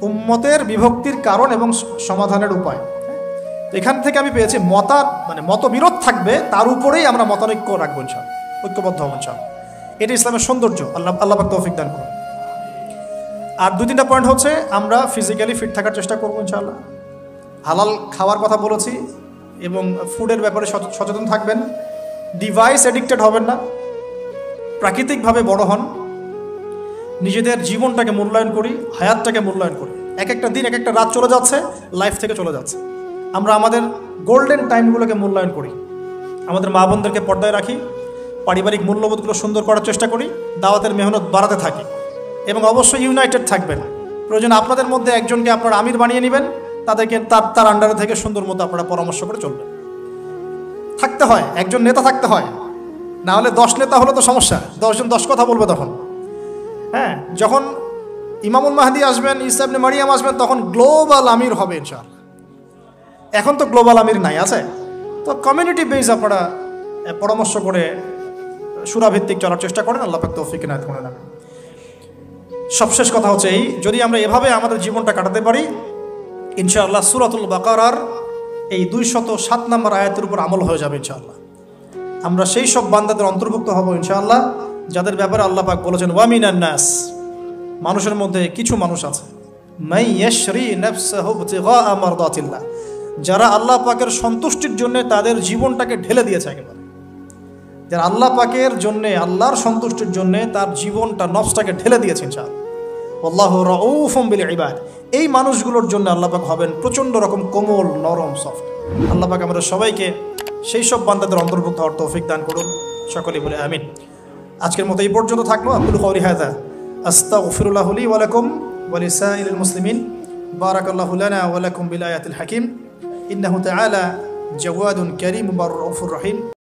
উম্মতের বিভক্তির কারণ এবং সমাধানের উপায়। এখান থেকে আমি পেয়েছি মতবিরোধ থাকবে, তার উপরেই আমরা মতানৈক্য রাখবো ইনশাআল্লাহ, ঐক্যবদ্ধ হব ইনশাআল্লাহ। এটা ইসলামের সৌন্দর্য। আল্লাহ পাক তৌফিক দান করুন। আর 2-3টা পয়েন্ট হচ্ছে, আমরা ফিজিক্যালি ফিট থাকার চেষ্টা করবো ইনশাআল্লাহ। হালাল খাওয়ার কথা বলেছি, এবং ফুডের ব্যাপারে সচেতন থাকবেন। ডিভাইস এডিক্টেড হবেন না, প্রাকৃতিকভাবে বড় হন, নিজেদের জীবনটাকে মূল্যায়ন করি, হায়াতটাকে মূল্যায়ন করি। এক একটা দিন, এক একটা রাত চলে যাচ্ছে, লাইফ থেকে চলে যাচ্ছে। আমরা আমাদের গোল্ডেন টাইমগুলোকে মূল্যায়ন করি, আমাদের মা বোনদেরকে পর্দায় রাখি, পারিবারিক মূল্যবোধগুলো সুন্দর করার চেষ্টা করি, দাওয়াতের মেহনত বাড়াতে থাকি, এবং অবশ্যই ইউনাইটেড থাকবেন। প্রয়োজন আপনাদের মধ্যে একজনকে আপনারা আমির বানিয়ে নেবেন, তাদেরকে তার আন্ডারে থেকে সুন্দর মতো আপনারা পরামর্শ করে চলবেন। থাকতে হয়, একজন নেতা থাকতে হয়, না হলে 10 নেতা হলে তো সমস্যা, 10 জন 10 কথা বলবে তখন। হ্যাঁ, যখন ইমামুল মাহদি আসবেন, ঈসা ইবনে মারিয়াম আসবেন, তখন গ্লোবাল আমির হবে ইনশাআল্লাহ। এখন তো গ্লোবাল আমির নাই, আছে তো কমিউনিটি বেস আপনারা পরামর্শ করে সুরাভিত্তিক চলার চেষ্টা করেন। আল্লাহ পাক তৌফিক ইনায়াত করেন। সবশেষ কথা হচ্ছে এই, যদি আমরা এভাবে আমাদের জীবনটা কাটাতে পারি ইনশাআল্লাহ, সূরাতুল বাকারার এই 207 নম্বর আয়াতের উপর আমল হয়ে যাবে ইনশাআল্লাহ। আমরা সেই সব বান্দাদের অন্তর্ভুক্ত হব ইনশাআল্লাহ, যাদের ব্যাপারে আল্লাহ পাক বলেছেন, ওয়া মিনান নাস, মানুষের মধ্যে কিছু মানুষ আছে, মাই ইয়াশরি নাফসাহু ইবতিগাআ মারদাতিল্লাহ, যারা আল্লাহ পাকের সন্তুষ্টির জন্য তাদের জীবনটাকে ঢেলে দিয়েছে, একেবারে যারা আল্লাহ পাকের জন্যে, আল্লাহর সন্তুষ্টির জন্যে তার জীবনটা নফসটাকে ঢেলে দিয়েছেন ইনশাআল্লাহ। আল্লাহু রাউফুম বিল ইবাদ, এই মানুষগুলোর জন্য আল্লাহ পাক হবেন প্রচণ্ড রকম কোমল, নরম, সফট। আল্লাহ পাক আমাদের সবাইকে সেই সব বান্দাদের অন্তর্ভুক্ত হওয়ার তৌফিক দান করুন, সকলেই বলে আমিন। আজকের মতো এই পর্যন্ত থাকলো। আকুলু কওলি হাযা আস্তাগফিরুল্লাহ লি ওয়া লাকুম ওয়া লিসাইরিল মুসলিমিন। বারাকাল্লাহু লানা ওয়া লাকুম বিল আয়াতিল হাকিম। ইন্নাহু তাআলা জাওয়াদুন কারীম রাউফুর রহিম।